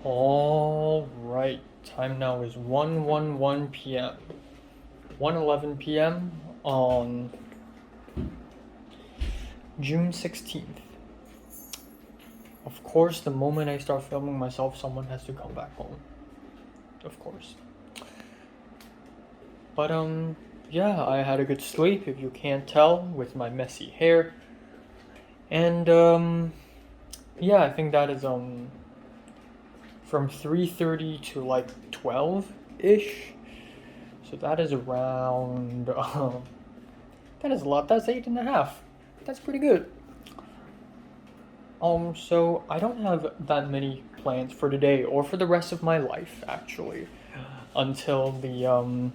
All right. Time now is 1:11 p.m. 1:11 p.m. on June 16th. Of course, the moment I start filming myself, someone has to come back home. Of course. But yeah, I had a good sleep if you can't tell with my messy hair. And yeah, I think that is from 3:30 to like 12-ish. So that is around that is a lot. That's 8.5. That's pretty good. So I don't have that many plans for today or for the rest of my life actually, until the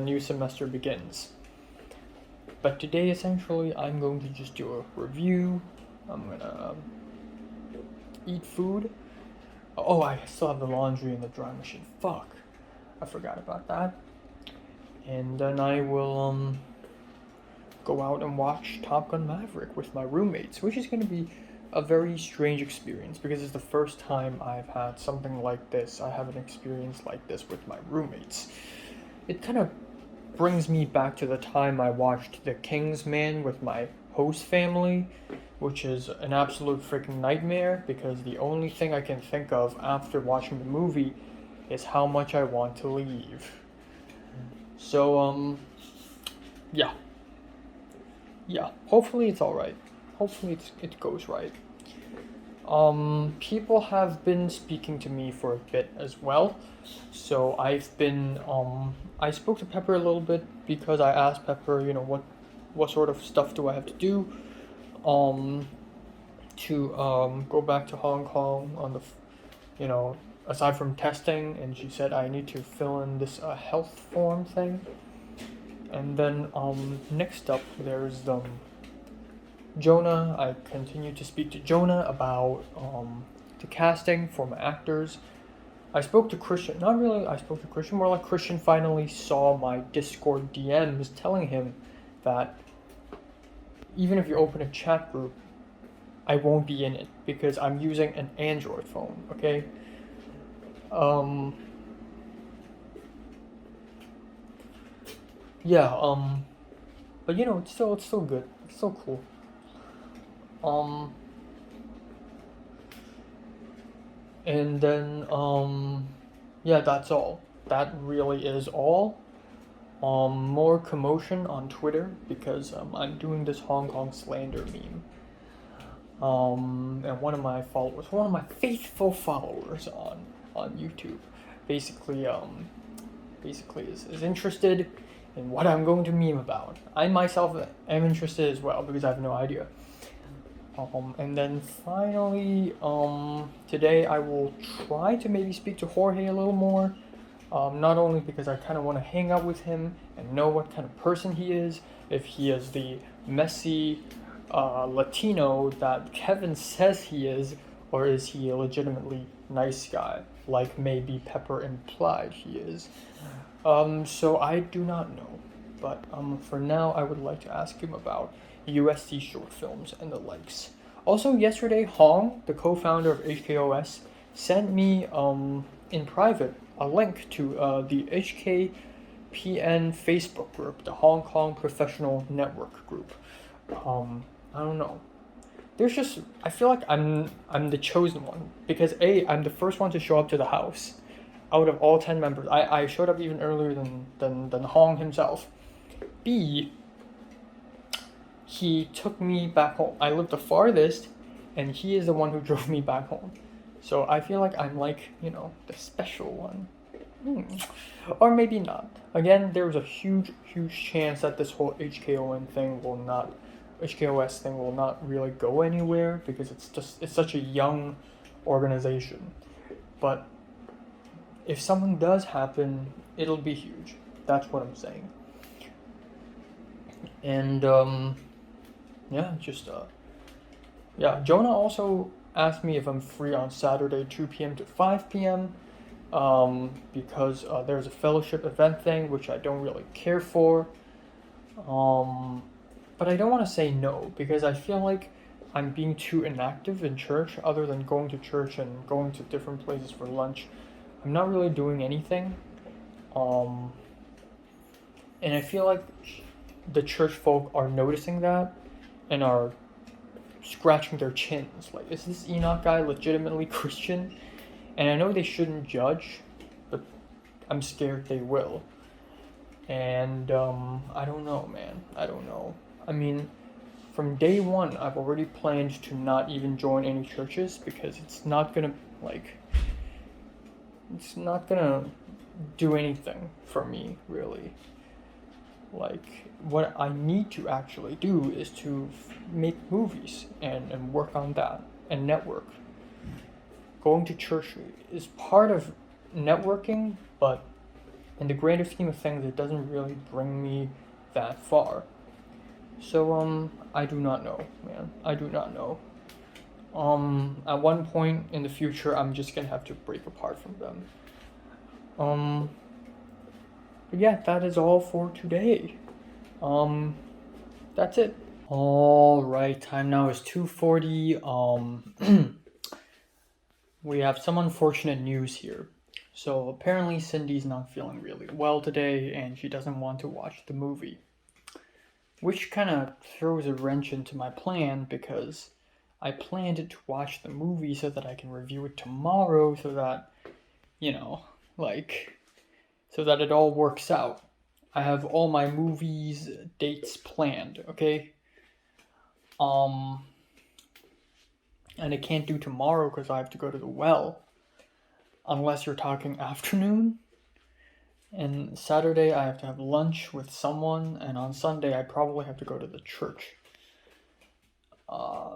new semester begins. But today, essentially, I'm going to just do a review. I'm gonna eat food. Oh, I still have the laundry in the dry machine. Fuck, I forgot about that. And then I will go out and watch Top Gun Maverick with my roommates, which is going to be a very strange experience because it's the first time I've had something like this. I have an experience like this with my roommates. It kind of brings me back to the time I watched The Kingsman with my host family, which is an absolute freaking nightmare because the only thing I can think of after watching the movie is how much I want to leave. So, yeah. Yeah, hopefully it's alright. Hopefully it goes right. People have been speaking to me for a bit as well. So I spoke to Pepper a little bit because I asked Pepper, what sort of stuff do I have to do, um, to go back to Hong Kong on aside from testing, and she said I need to fill in this health form thing. And then next up there's Jonah. I continue to speak to Jonah about the casting for my actors. I spoke to Christian. Not really. I spoke to Christian. More like Christian finally saw my Discord DMs telling him that even if you open a chat group, I won't be in it because I'm using an Android phone. Okay. Um. Yeah. But it's still good. It's still cool. Um. And then yeah, that's all. That really is all. More commotion on Twitter because I'm doing this Hong Kong slander meme. And one of my faithful followers on YouTube, basically is interested in what I'm going to meme about. I myself am interested as well because I have no idea. And then finally, today I will try to maybe speak to Jorge a little more. Not only because I kind of want to hang out with him and know what kind of person he is, if he is the messy Latino that Kevin says he is, or is he a legitimately nice guy, like maybe Pepper implied he is. So I do not know. But for now, I would like to ask him about USD short films and the likes. Also, yesterday, Hong, the co-founder of HKOS, sent me in private a link to the HKPN Facebook group, the Hong Kong Professional Network group. I don't know. I feel like I'm the chosen one because I'm the first one to show up to the house out of all 10 members. I showed up even earlier than Hong himself. B, he took me back home. I lived the farthest, and he is the one who drove me back home. So I feel like I'm like, the special one. Or maybe not. Again, there's a huge, huge chance that this whole HKOS thing will not really go anywhere because it's such a young organization. But if something does happen, it'll be huge. That's what I'm saying. And yeah, Jonah also asked me if I'm free on Saturday 2 p.m. to 5 p.m. Because there's a fellowship event thing which I don't really care for. But I don't want to say no because I feel like I'm being too inactive in church, other than going to church and going to different places for lunch. I'm not really doing anything. Um, and I feel like the church folk are noticing that and are scratching their chins. Like, is this Enoch guy legitimately Christian? And I know they shouldn't judge, but I'm scared they will. And I don't know, man. I don't know. I mean, from day one, I've already planned to not even join any churches because it's not gonna do anything for me, really. Like, what I need to actually do is to make movies and work on that and network. Going to church is part of networking, but in the grander scheme of things, it doesn't really bring me that far. So, I do not know, man. I do not know. At one point in the future, I'm just gonna have to break apart from them. Um, but yeah, that is all for today. That's it. All right, time now is 2:40. We have some unfortunate news here. So apparently Cindy's not feeling really well today, and she doesn't want to watch the movie. Which kind of throws a wrench into my plan because I planned to watch the movie so that I can review it tomorrow so that, you know, so that it all works out. I have all my movies dates planned, okay? And I can't do tomorrow because I have to go to the well. Unless you're talking afternoon. And Saturday I have to have lunch with someone, and on Sunday I probably have to go to the church.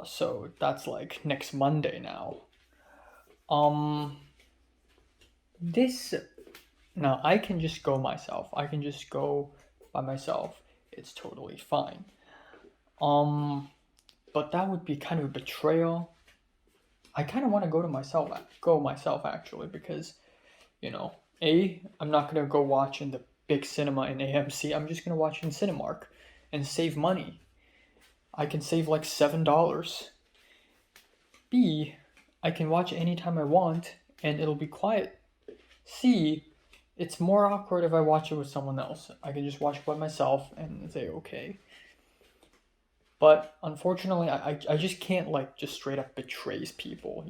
So that's like next Monday now. This now I can just go myself. I can just go by myself. It's totally fine. But that would be kind of a betrayal. I kind of want to go myself actually, because, I'm not gonna go watch in the big cinema in AMC. I'm just gonna watch in Cinemark and save money. I can save like $7. B, I can watch anytime I want and it'll be quiet. C, it's more awkward if I watch it with someone else. I can just watch it by myself and say okay. But unfortunately, I just can't just straight up betrays people,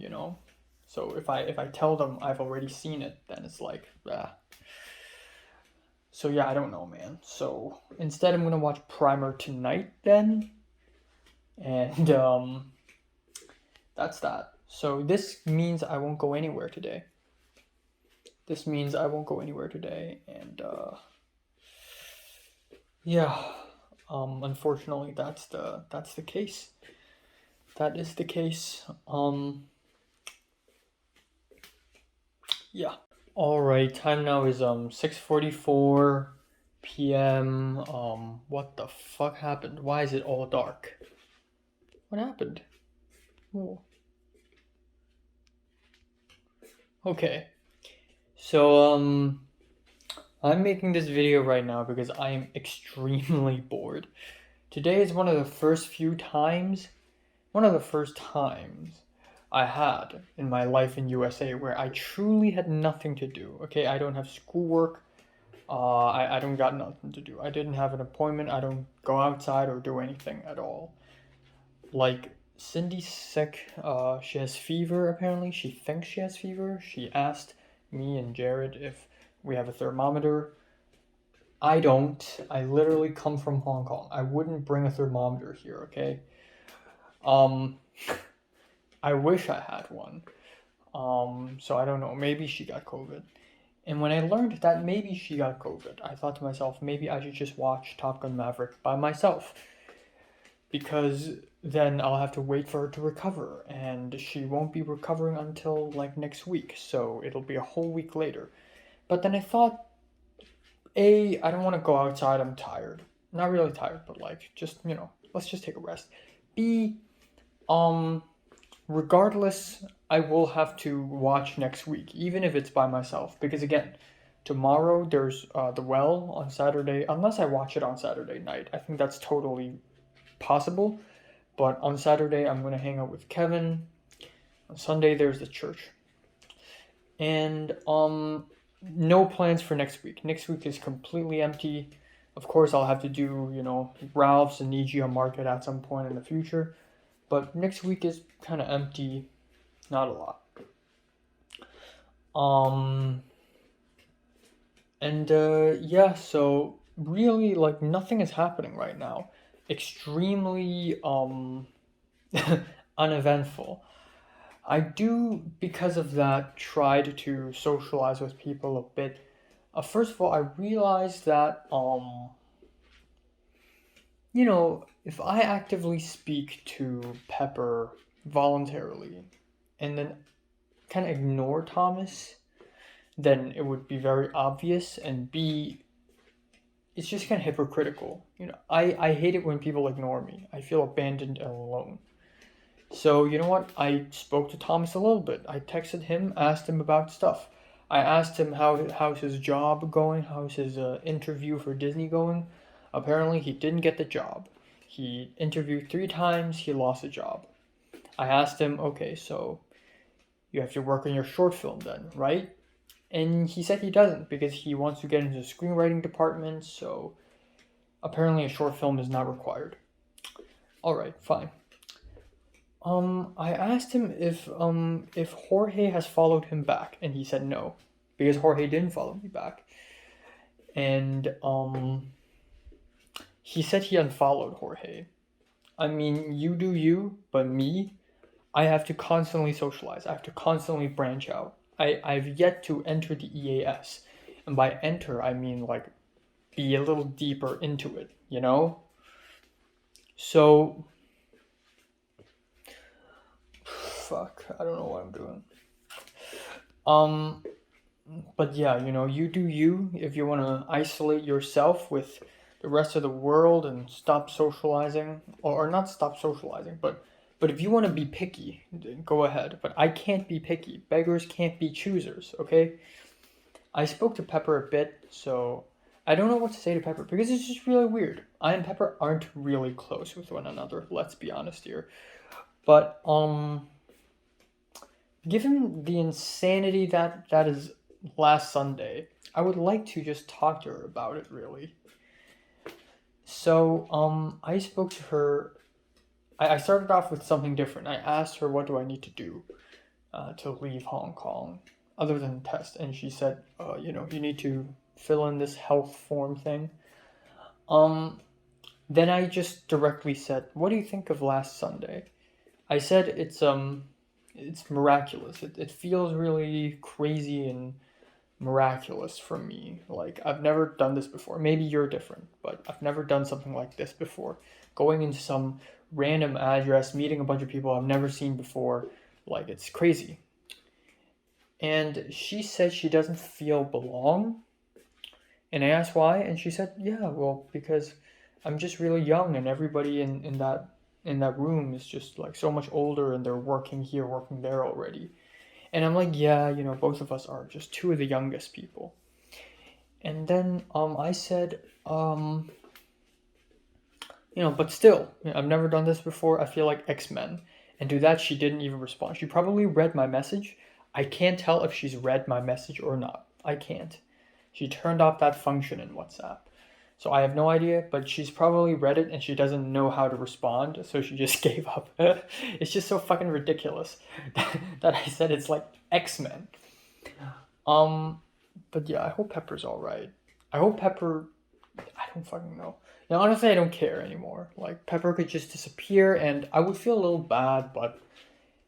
So if I tell them I've already seen it, then it's like, ah. So yeah, I don't know, man. So instead, I'm gonna watch Primer tonight then, and that's that. So this means I won't go anywhere today. And yeah. Unfortunately, that's the case. That is the case. Yeah. All right. Time now is 6:44 p.m. What the fuck happened? Why is it all dark? What happened? Oh. Okay. So I'm making this video right now because I am extremely bored. Today is one of the first times I had in my life in USA where I truly had nothing to do. Okay, I don't have schoolwork. I don't got nothing to do. I didn't have an appointment. I don't go outside or do anything at all. Like, Cindy's sick. She has fever, apparently. She thinks she has fever. She asked me and Jared if we have a thermometer. I don't. I literally come from Hong Kong. I wouldn't bring a thermometer here, okay? I wish I had one. So I don't know. Maybe she got COVID. And when I learned that maybe she got COVID, I thought to myself, maybe I should just watch Top Gun Maverick by myself. Because then I'll have to wait for her to recover. And she won't be recovering until like next week. So it'll be a whole week later. But then I thought, A, I don't want to go outside. I'm tired. Not really tired, but just, let's just take a rest. B, regardless, I will have to watch next week, even if it's by myself. Because again, tomorrow there's The Well on Saturday, unless I watch it on Saturday night. I think that's totally possible. But on Saturday, I'm going to hang out with Kevin. On Sunday, there's the church. And no plans for next week. Next week is completely empty. Of course, I'll have to do, Ralph's and Nijia Market at some point in the future. But next week is kind of empty. Not a lot. Yeah, so really, like, nothing is happening right now. Extremely, uneventful. I do, because of that, tried to socialize with people a bit. First of all, I realized that, if I actively speak to Pepper voluntarily and then kind of ignore Thomas, then it would be very obvious, and B, it's just kind of hypocritical. I hate it when people ignore me. I feel abandoned and alone. So, you know what? I spoke to Thomas a little bit. I texted him, asked him about stuff. I asked him how's his job going, how's his interview for Disney going. Apparently, he didn't get the job. He interviewed 3 times, he lost the job. I asked him, okay, so you have to work on your short film then, right? And he said he doesn't because he wants to get into the screenwriting department, so apparently a short film is not required. Alright, fine. I asked him if Jorge has followed him back, and he said no, because Jorge didn't follow me back. And he said he unfollowed Jorge. I mean, you do you, but me, I have to constantly socialize. I have to constantly branch out. I've yet to enter the EAS. And by enter, I mean, like, be a little deeper into it, So, fuck, I don't know what I'm doing. But yeah, you do you. If you want to isolate yourself with the rest of the world and stop socializing, or not stop socializing, but if you want to be picky, then go ahead. But I can't be picky. Beggars can't be choosers, okay? I spoke to Pepper a bit, so I don't know what to say to Pepper because it's just really weird. I and Pepper aren't really close with one another, let's be honest here. But given the insanity that is last Sunday, I would like to just talk to her about it, really. So, I spoke to her. I started off with something different. I asked her, what do I need to do to leave Hong Kong, other than test? And she said, you need to fill in this health form thing. Then I just directly said, what do you think of last Sunday? I said it's miraculous. It feels really crazy and miraculous for me. Like, I've never done this before. Maybe you're different, but I've never done something like this before. Going into some random address, meeting a bunch of people I've never seen before, like, it's crazy. And she said she doesn't feel belong. And I asked why, and she said, yeah, well, because I'm just really young, and everybody in that room is just like so much older, and they're working here, working there already. And I'm like, yeah, both of us are just 2 of the youngest people. And then I said, but still, I've never done this before. I feel like X-Men. And to that, she didn't even respond. She probably read my message. I can't tell if she's read my message or not. I can't. She turned off that function in WhatsApp. So I have no idea, but she's probably read it and she doesn't know how to respond, so she just gave up. It's just so fucking ridiculous that I said it's like X-Men. But yeah, I hope Pepper's alright. I hope Pepper... I don't fucking know. Honestly, I don't care anymore. Like, Pepper could just disappear and I would feel a little bad, but...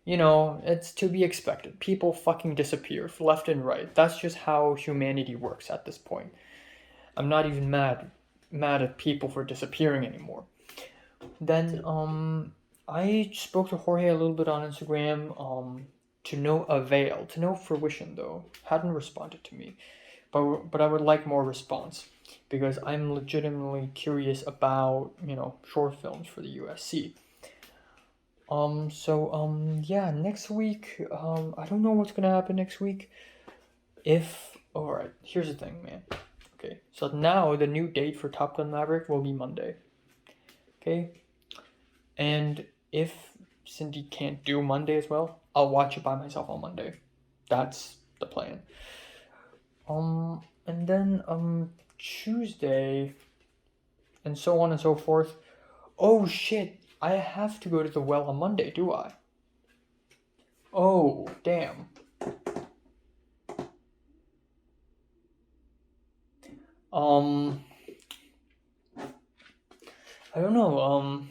it's to be expected. People fucking disappear left and right. That's just how humanity works at this point. I'm not even mad at people for disappearing anymore. Then I spoke to Jorge a little bit on Instagram to no avail, to no fruition though. Hadn't responded to me. But I would like more response because I'm legitimately curious about, short films for the USC. Yeah, next week, I don't know what's gonna happen next week. Alright, here's the thing, man. Okay, so now the new date for Top Gun Maverick will be Monday. Okay? And if Cindy can't do Monday as well, I'll watch it by myself on Monday. That's the plan. And then Tuesday, and so on and so forth. Oh shit! I have to go to the well on Monday, do I? Oh damn. I don't know.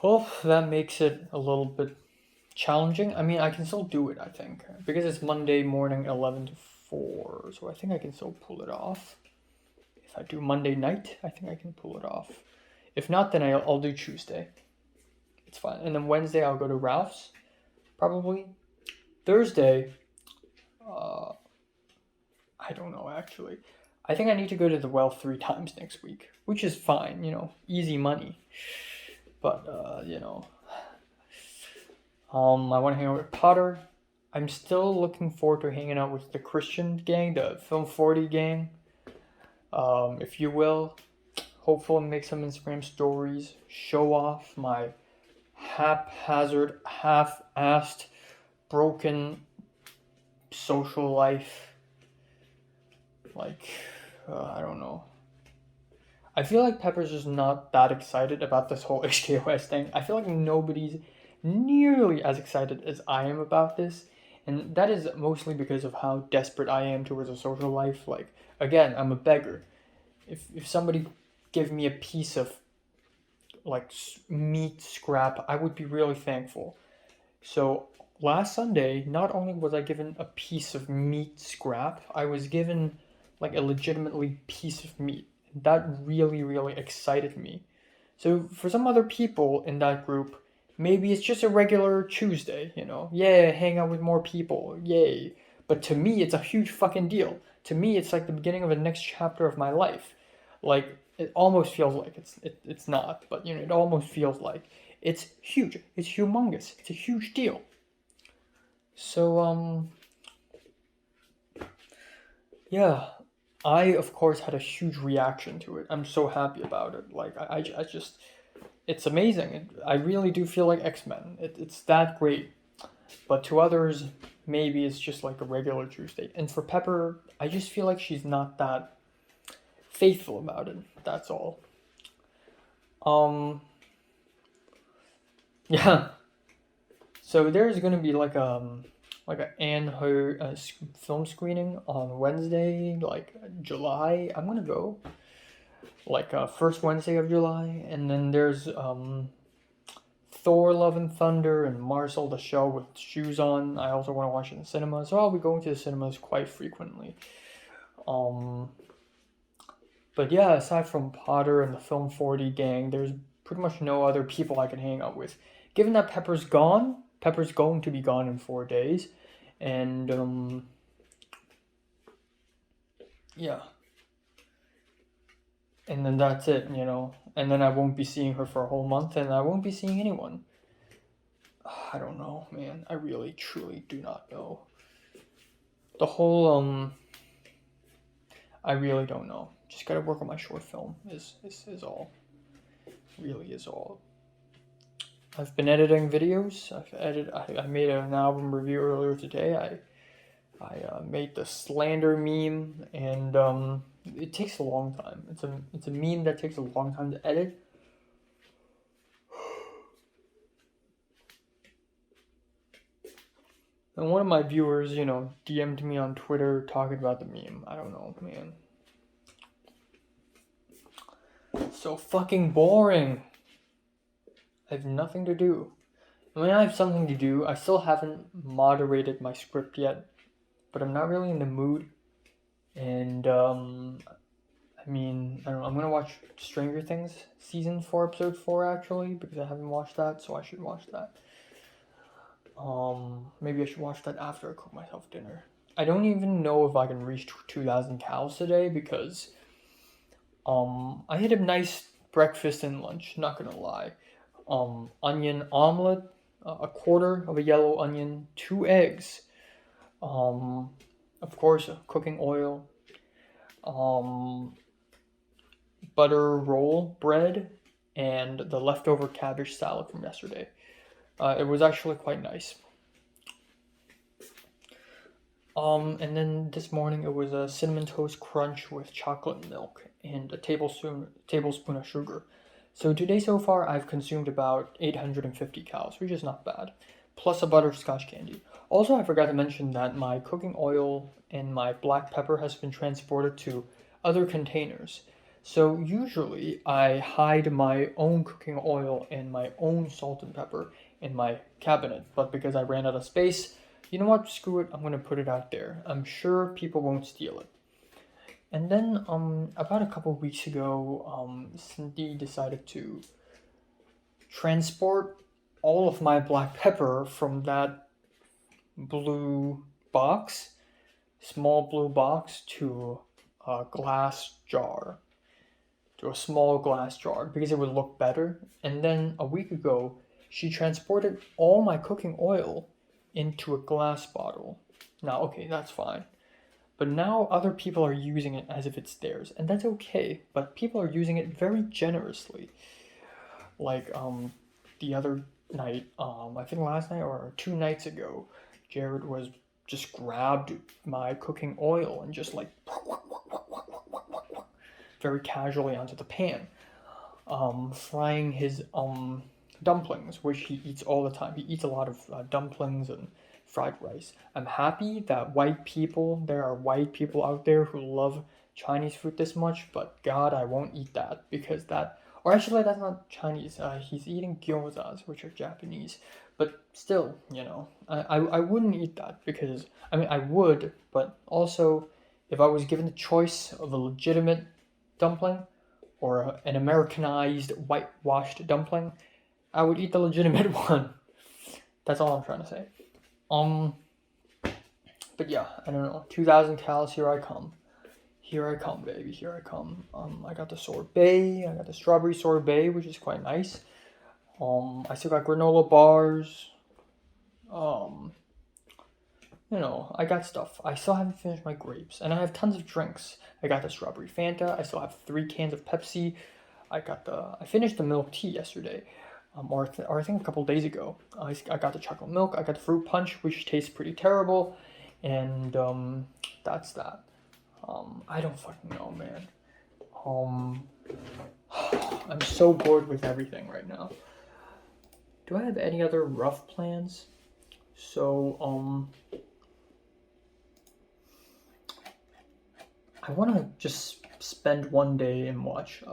Well, that makes it a little bit challenging. I mean, I can still do it, I think, because it's Monday morning, 11 to 4, so I think I can still pull it off. If I do Monday night, I think I can pull it off. If not, then I'll do Tuesday. It's fine. And then Wednesday, I'll go to Ralph's, probably. Thursday, I don't know, actually. I think I need to go to the well 3 times next week, which is fine, easy money. But, I want to hang out with Potter. I'm still looking forward to hanging out with the Christian gang, the Film 40 gang, if you will. Hopefully make some Instagram stories, show off my haphazard, half-assed, broken social life. I don't know. I feel like Pepper's just not that excited about this whole HKOS thing. I feel like nobody's nearly as excited as I am about this. And that is mostly because of how desperate I am towards a social life. Again, I'm a beggar. If somebody gave me a piece of, meat scrap, I would be really thankful. So, last Sunday, not only was I given a piece of meat scrap, I was given, a legitimately piece of meat. That really, really excited me. So for some other people in that group, maybe it's just a regular Tuesday, Yeah, hang out with more people, yay. But to me, it's a huge fucking deal. To me, it's like the beginning of the next chapter of my life. It almost feels like it's not, but it almost feels like it's huge. It's humongous. It's a huge deal. So yeah. I, of course, had a huge reaction to it. I'm so happy about it. I just, it's amazing. I really do feel like X-Men. It's that great. But to others, maybe it's just like a regular Tuesday. And for Pepper, I just feel like she's not that faithful about it. That's all. Yeah. So there's gonna be like an Anne Ho film screening on Wednesday, July. I'm gonna go, first Wednesday of July, and then there's Thor: Love and Thunder and Marcel the Shell with Shoes On. I also want to watch it in the cinema, so I'll be going to the cinemas quite frequently. But yeah, aside from Potter and the Film 40 gang, there's pretty much no other people I can hang out with. Given that Pepper's going to be gone in 4 days, and yeah. And then that's it, and then I won't be seeing her for a whole month, and I won't be seeing anyone. I don't know, man. I really, truly do not know. The whole, I really don't know. Just gotta work on my short film, is all. Really is all. I've been editing videos. I made an album review earlier today. I made the slander meme, and it takes a long time. It's a meme that takes a long time to edit. And one of my viewers, DM'd me on Twitter talking about the meme. I don't know, man. So fucking boring. I have nothing to do. I mean, I have something to do. I still haven't moderated my script yet, but I'm not really in the mood. And I don't know. I'm gonna watch Stranger Things season 4, episode 4 actually, because I haven't watched that, so I should watch that. Maybe I should watch that after I cook myself dinner. I don't even know if I can reach 2,000 calories today because I had a nice breakfast and lunch. Not gonna lie. Onion omelet, a quarter of a yellow onion, 2 eggs. Of course, cooking oil. butter roll bread and the leftover cabbage salad from yesterday. It was actually quite nice. And then this morning it was a cinnamon toast crunch with chocolate milk and a tablespoon of sugar. So today so far I've consumed about 850 calories, which is not bad, plus a butterscotch candy. Also, I forgot to mention that my cooking oil and my black pepper has been transported to other containers. So usually I hide my own cooking oil and my own salt and pepper in my cabinet, but because I ran out of space, you know what? Screw it. I'm gonna put it out there. I'm sure people won't steal it. And then about a couple weeks ago, Cindy decided to transport all of my black pepper from that blue box, small blue box, to a glass jar, to a small glass jar because it would look better. And then a week ago, she transported all my cooking oil into a glass bottle. Now, okay, that's fine. But now other people are using it as if it's theirs, and that's okay. But people are using it very generously. Like the other night, I think last night or 2 nights ago, Jared was just grabbed my cooking oil and just like very casually onto the pan, frying his dumplings, which he eats all the time. He eats a lot of dumplings and fried rice. I'm happy that there are white people out there who love Chinese food this much, but God, I won't eat that because or actually, that's not Chinese. He's eating gyozas, which are Japanese. But still, I wouldn't eat that because, I mean, I would, but also, if I was given the choice of a legitimate dumpling or an Americanized whitewashed dumpling, I would eat the legitimate one. That's all I'm trying to say. But yeah, I don't know. 2,000 calories, here I come. Here I come, baby. Here I come. I got the sorbet. I got the strawberry sorbet, which is quite nice. I still got granola bars. I got stuff. I still haven't finished my grapes, and I have tons of drinks. I got the strawberry Fanta. I still have 3 cans of Pepsi. I finished the milk tea yesterday, or I think a couple days ago. I got the chocolate milk. I got the fruit punch, which tastes pretty terrible, and that's that. I don't fucking know, man. I'm so bored with everything right now. Do I have any other rough plans? So, I want to just spend one day and watch,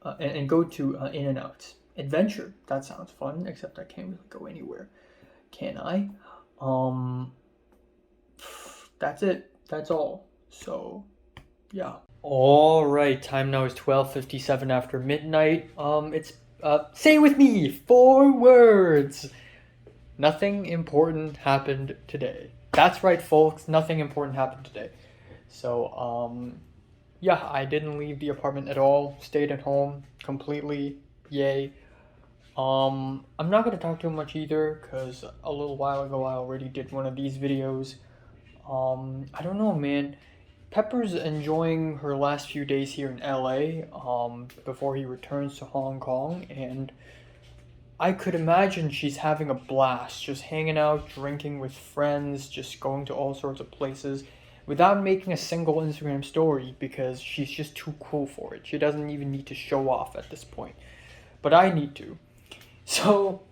and go to In-N-Out. Adventure. That sounds fun, except I can't really go anywhere. Can I? That's it. That's all. So, yeah. All right. Time now is 12:57 after midnight. Say it with me. 4 words. Nothing important happened today. That's right, folks. Nothing important happened today. So, yeah, I didn't leave the apartment at all. Stayed at home completely. Yay. I'm not gonna talk too much either, because a little while ago I already did one of these videos. I don't know, man. Pepper's enjoying her last few days here in LA, before he returns to Hong Kong, and I could imagine she's having a blast, just hanging out, drinking with friends, just going to all sorts of places, without making a single Instagram story, because she's just too cool for it. She doesn't even need to show off at this point. But I need to. So,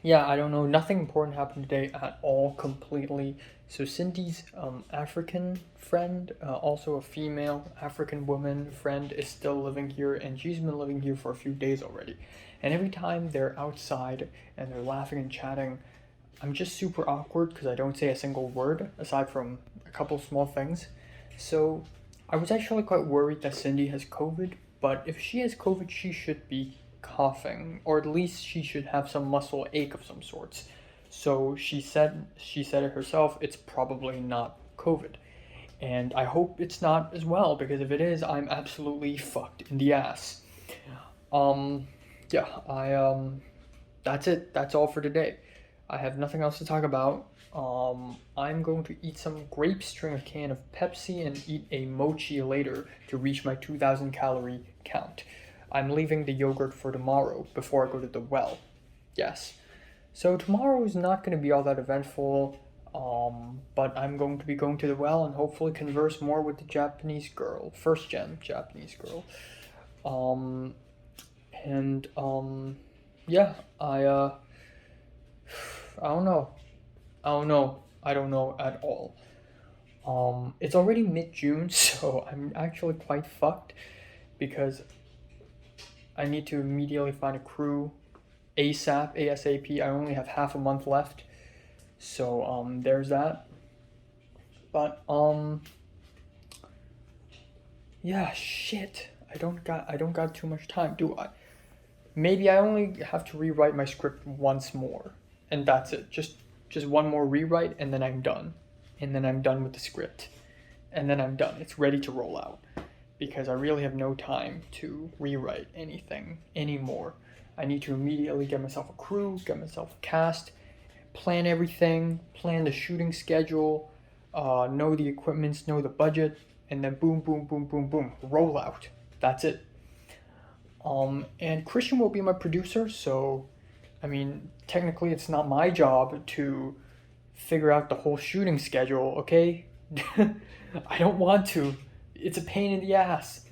yeah, I don't know. Nothing important happened today at all, completely. So Cindy's African friend, also a female African woman friend, is still living here, and she's been living here for a few days already. And every time they're outside and they're laughing and chatting, I'm just super awkward because I don't say a single word aside from a couple small things. So I was actually quite worried that Cindy has COVID, but if she has COVID, she should be coughing, or at least she should have some muscle ache of some sorts. So she said it herself, it's probably not COVID. And I hope it's not as well, because if it is, I'm absolutely fucked in the ass. Yeah, that's it. That's all for today. I have nothing else to talk about. I'm going to eat some grapes, drink a can of Pepsi, and eat a mochi later to reach my 2,000 calorie count. I'm leaving the yogurt for tomorrow before I go to the well. Yes. So tomorrow is not going to be all that eventful, but I'm going to be going to the well and hopefully converse more with the Japanese girl, first gen Japanese girl. Um, and yeah, I don't know. I don't know. I don't know at all. It's already mid-June, so I'm actually quite fucked because I need to immediately find a crew ASAP. I only have half a month left, so there's that. But yeah, shit. I don't got too much time, do I? Maybe I only have to rewrite my script once more, and that's it. Just one more rewrite, and then I'm done. And then I'm done with the script, and then I'm done. It's ready to roll out because I really have no time to rewrite anything anymore. I need to immediately get myself a crew, get myself a cast, plan everything, plan the shooting schedule, know the equipments, know the budget, and then boom, boom, boom, boom, boom, roll out. That's it. And Christian will be my producer, so I mean, technically it's not my job to figure out the whole shooting schedule, okay? I don't want to. It's a pain in the ass,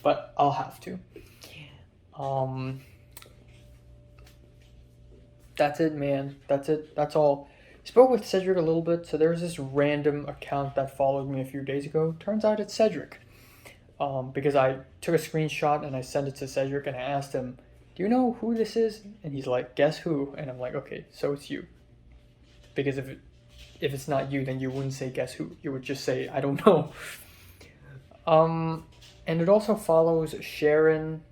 but I'll have to. Um, that's it, man. That's it. That's all. Spoke with Cedric a little bit, so there's this random account that followed me a few days ago. Turns out it's Cedric. Because I took a screenshot and I sent it to Cedric and I asked him, do you know who this is? And he's like, guess who? And I'm like, okay, so it's you. Because if it's not you, then you wouldn't say guess who. You would just say, I don't know. And it also follows Sharon,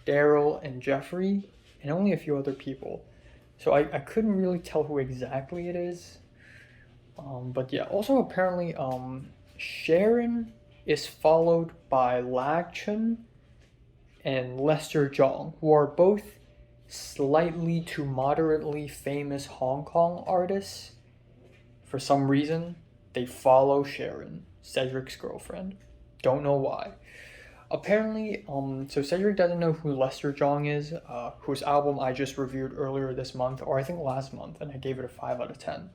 Daryl, and Jeffrey, and only a few other people. So I couldn't really tell who exactly it is. But yeah, also apparently Sharon is followed by Lagchun and Lester Jong, who are both slightly to moderately famous Hong Kong artists. For some reason, they follow Sharon, Cedric's girlfriend. Don't know why. Apparently, so Cedric doesn't know who Lester Jong is, whose album I just reviewed earlier this month, or I think last month, and I gave it a 5 out of 10.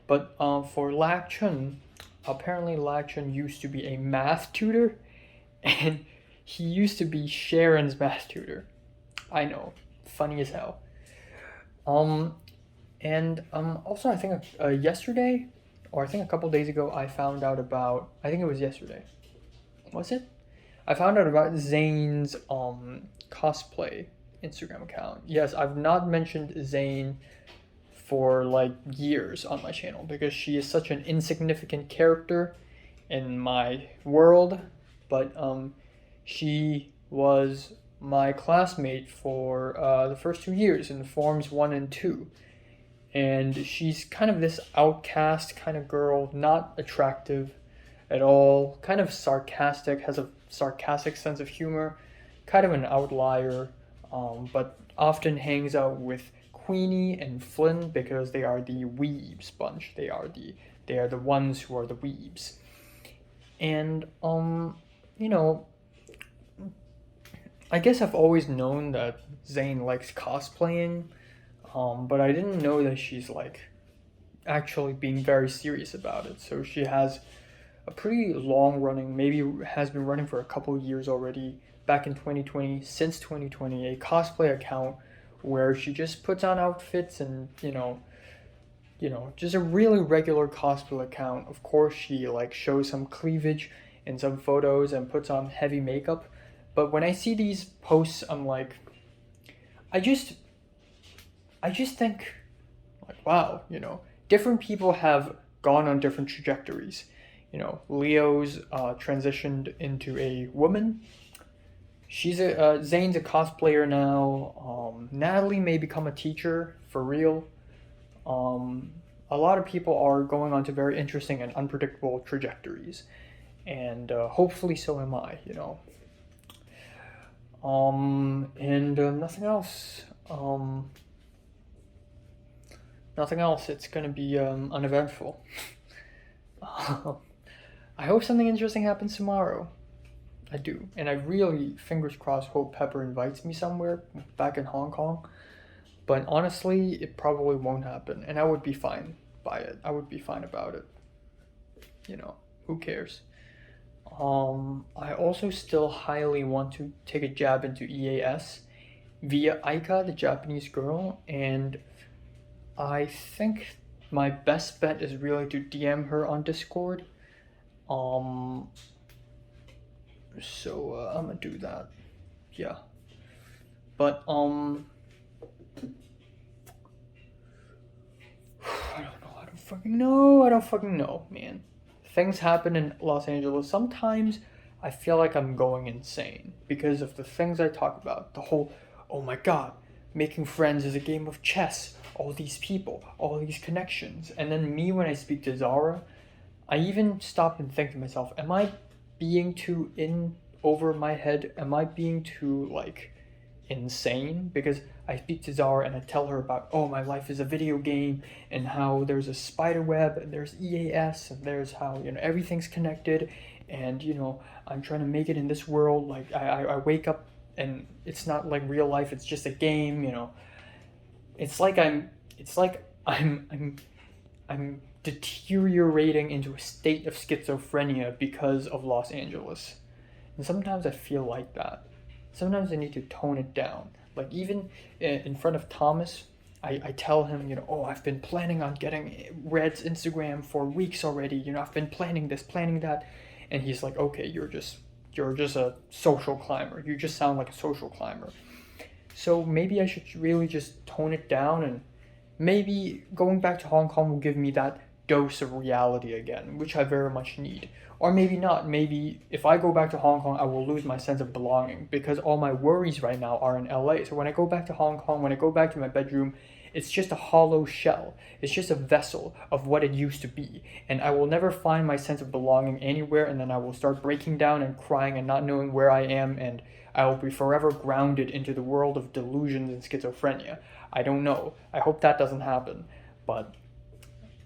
But for Lagchun, apparently Lagchun used to be a math tutor, and he used to be Sharon's math tutor. I know, funny as hell. And also I think yesterday, or I think a couple days ago, I found out about, I think it was yesterday. Was it? I found out about Zane's cosplay Instagram account. Yes, I've not mentioned Zane for like years on my channel because she is such an insignificant character in my world, but she was my classmate for the first 2 years in Forms 1 and 2. And she's kind of this outcast kind of girl, not attractive at all, kind of sarcastic, has a sarcastic sense of humor, kind of an outlier, but often hangs out with Queenie and Flynn because they are the weebs bunch. They are the ones who are the weebs. And you know, I guess I've always known that Zane likes cosplaying, but I didn't know that she's like actually being very serious about it. So she has a pretty long running, maybe has been running for a couple of years already, back in 2020, since 2020, a cosplay account where she just puts on outfits and, you know, just a really regular cosplay account. Of course, she like shows some cleavage in some photos and puts on heavy makeup. But when I see these posts, I'm like, I just think, like, wow, different people have gone on different trajectories. Leo's transitioned into a woman. Zane's a cosplayer now. Natalie may become a teacher for real. A lot of people are going on to very interesting and unpredictable trajectories, and hopefully so am I. And nothing else. Nothing else. It's gonna be uneventful. I hope something interesting happens tomorrow. I do, and I really, fingers crossed, hope Pepper invites me somewhere back in Hong Kong. But honestly, it probably won't happen, and I would be fine by it. I would be fine about it. You know, who cares? I also still highly want to take a jab into EAS via Aika, the Japanese girl, and I think my best bet is really to DM her on Discord. Um, I'm gonna do that. Yeah, but I don't know. I don't fucking know. I don't fucking know, man. Things happen in Los Angeles. Sometimes I feel like I'm going insane because of the things I talk about. The whole, oh my god, making friends is a game of chess. All these people, all these connections. And then me, when I speak to Zara, I even stop and think to myself, am I being too in over my head? Am I being too, like, insane? Because I speak to Zara and I tell her about, oh, my life is a video game, and how there's a spider web, and there's EAS, and there's how, everything's connected, and, I'm trying to make it in this world. Like, I wake up and it's not like real life, it's just a game. It's like I'm deteriorating into a state of schizophrenia because of Los Angeles. And sometimes I feel like that. Sometimes I need to tone it down. Like, even in front of Thomas, I tell him, oh, I've been planning on getting Red's Instagram for weeks already. I've been planning this, planning that. And he's like, okay, you're just a social climber. You just sound like a social climber. So maybe I should really just tone it down, and maybe going back to Hong Kong will give me that dose of reality again, which I very much need. Or maybe not. Maybe if I go back to Hong Kong, I will lose my sense of belonging because all my worries right now are in LA. So when I go back to Hong Kong, when I go back to my bedroom, it's just a hollow shell. It's just a vessel of what it used to be. And I will never find my sense of belonging anywhere, and then I will start breaking down and crying and not knowing where I am, and I will be forever grounded into the world of delusions and schizophrenia. I don't know. I hope that doesn't happen. But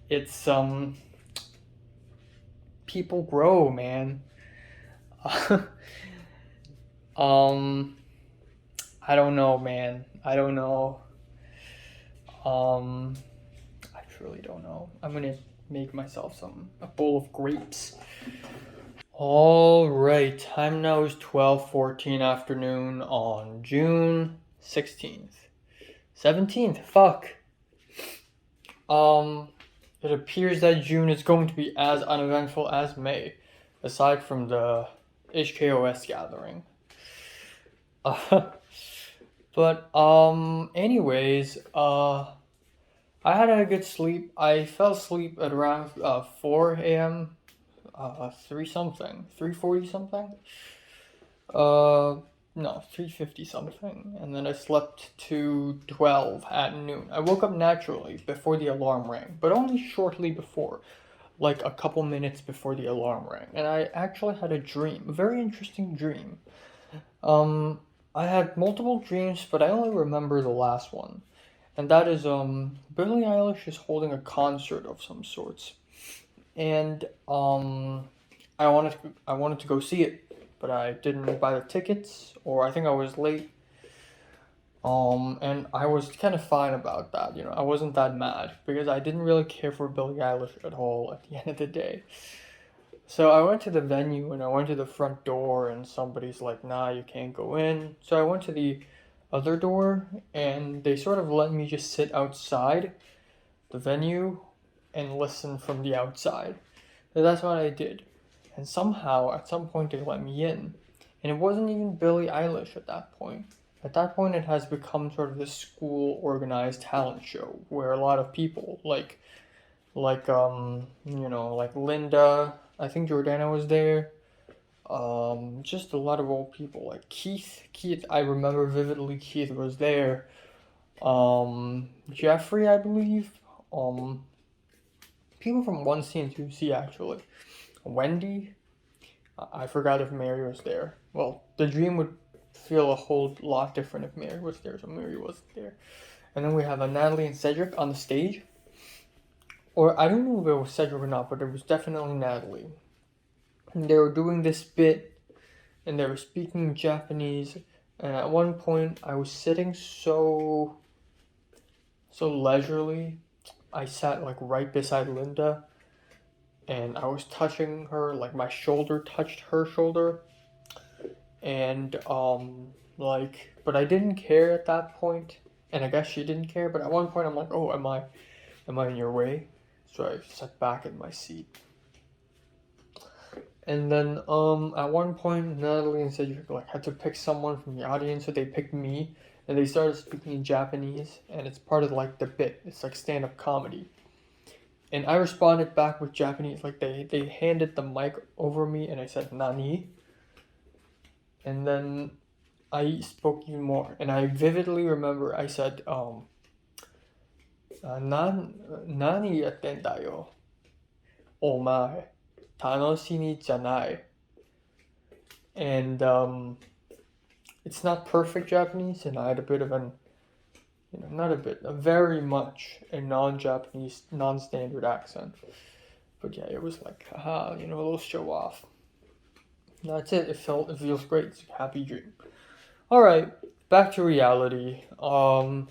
it's people grow, man. I don't know, man. I don't know. I truly don't know. I'm gonna make myself a bowl of grapes. Alright, time now is 12:14 afternoon on June 16th. 17th, fuck. It appears that June is going to be as uneventful as May, aside from the HKOS gathering. Anyways, I had a good sleep. I fell asleep at around 4 a.m., 3:40 something. No, 3:50 something. And then I slept to 12 at noon. I woke up naturally before the alarm rang, but only shortly before, like a couple minutes before the alarm rang. And I actually had a dream, a very interesting dream. I had multiple dreams, but I only remember the last one. And that is, Billie Eilish is holding a concert of some sorts. And, I wanted to go see it, but I didn't buy the tickets, or I think I was late. And I was kind of fine about that, I wasn't that mad, because I didn't really care for Billie Eilish at all at the end of the day. So I went to the venue, and I went to the front door, and somebody's like, nah, you can't go in. So I went to the other door, and they sort of let me just sit outside the venue and listen from the outside. So that's what I did. And somehow, at some point, they let me in. And it wasn't even Billie Eilish at that point. At that point, it has become sort of this school organized talent show where a lot of people, like Linda, I think Jordana was there. Just a lot of old people, like Keith, I remember vividly Keith was there. Jeffrey, I believe. People from 1C and 2C, actually. Wendy, I forgot if Mary was there. Well, the dream would feel a whole lot different if Mary was there, so Mary wasn't there. And then we have Natalie and Cedric on the stage. or I don't know if it was Cedric or not, but it was definitely Natalie. And they were doing this bit, and they were speaking Japanese. And at one point, I was sitting so leisurely. I sat like right beside Linda, and I was touching her, like my shoulder touched her shoulder, and but I didn't care at that point, and I guess she didn't care. But at one point, I'm like, oh, am I in your way? So I sat back in my seat. And then at one point, Natalie and Cedric like had to pick someone from the audience, so they picked me, and they started speaking in Japanese, and it's part of like the bit. It's like stand-up comedy. And I responded back with Japanese, like they handed the mic over me, and I said "Nani," and then I spoke even more, and I vividly remember I said "Nani yatten da yo, omae, tanoshimi janai," and it's not perfect Japanese, and I had a bit of an, not a bit, a very much a non-Japanese, non-standard accent. But yeah, it was like, haha, a little show off. That's it. It feels great. It's a happy dream. All right, back to reality. Not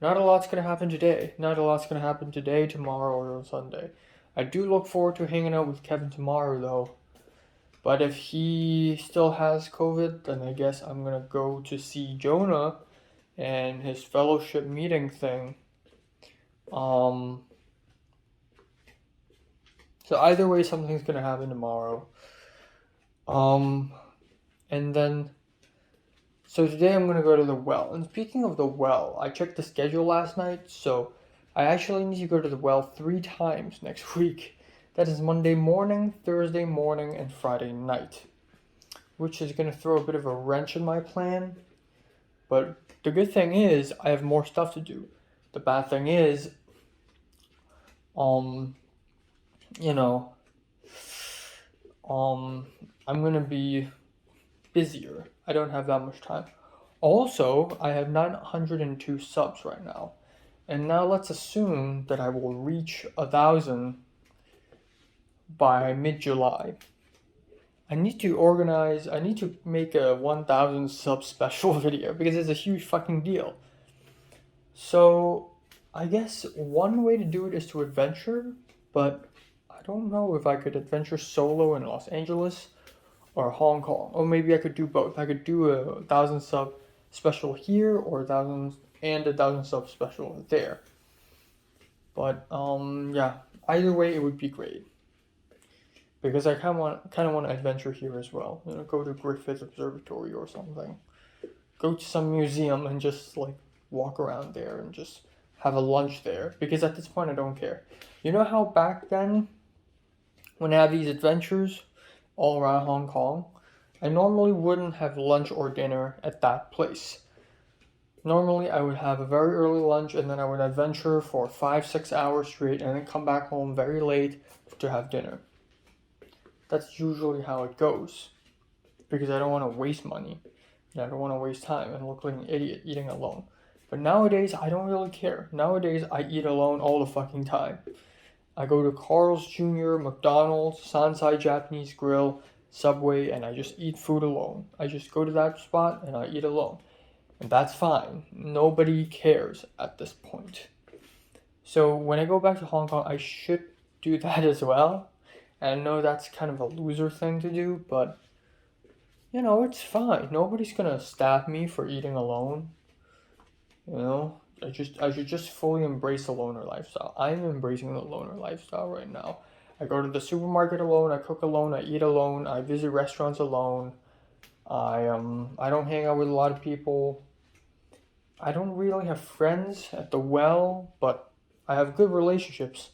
a lot's gonna happen today. Not a lot's gonna happen today, tomorrow, or on Sunday. I do look forward to hanging out with Kevin tomorrow, though. But if he still has COVID, then I guess I'm gonna go to see Jonah and his fellowship meeting thing. So either way, something's gonna happen tomorrow. And then, so today I'm gonna go to the well. And speaking of the well, I checked the schedule last night, so I actually need to go to the well 3 times next week. That is Monday morning, Thursday morning, and Friday night, which is gonna throw a bit of a wrench in my plan. But the good thing is I have more stuff to do. The bad thing is, I'm gonna be busier. I don't have that much time. Also, I have 902 subs right now. And now let's assume that I will reach 1,000 by mid-July. I need to make a 1,000 sub special video because it's a huge fucking deal. So, I guess one way to do it is to adventure, but I don't know if I could adventure solo in Los Angeles or Hong Kong. Or maybe I could do both. I could do a 1,000 sub special here or 1,000 sub special there. But yeah, either way it would be great. Because I kind of want to adventure here as well. Go to Griffith Observatory or something. Go to some museum and just like walk around there and just have a lunch there. Because at this point I don't care. You know how back then, when I have these adventures all around Hong Kong, I normally wouldn't have lunch or dinner at that place. Normally I would have a very early lunch and then I would adventure for 5-6 hours straight and then come back home very late to have dinner. That's usually how it goes. Because I don't want to waste money. And I don't want to waste time and look like an idiot eating alone. But nowadays, I don't really care. Nowadays, I eat alone all the fucking time. I go to Carl's Jr., McDonald's, Sansai Japanese Grill, Subway, and I just eat food alone. I just go to that spot and I eat alone. And that's fine. Nobody cares at this point. So when I go back to Hong Kong, I should do that as well. And I know that's kind of a loser thing to do, but it's fine. Nobody's gonna stab me for eating alone. I should just fully embrace the loner lifestyle. I'm embracing the loner lifestyle right now. I go to the supermarket alone, I cook alone, I eat alone, I visit restaurants alone. I don't hang out with a lot of people. I don't really have friends at the well, but I have good relationships.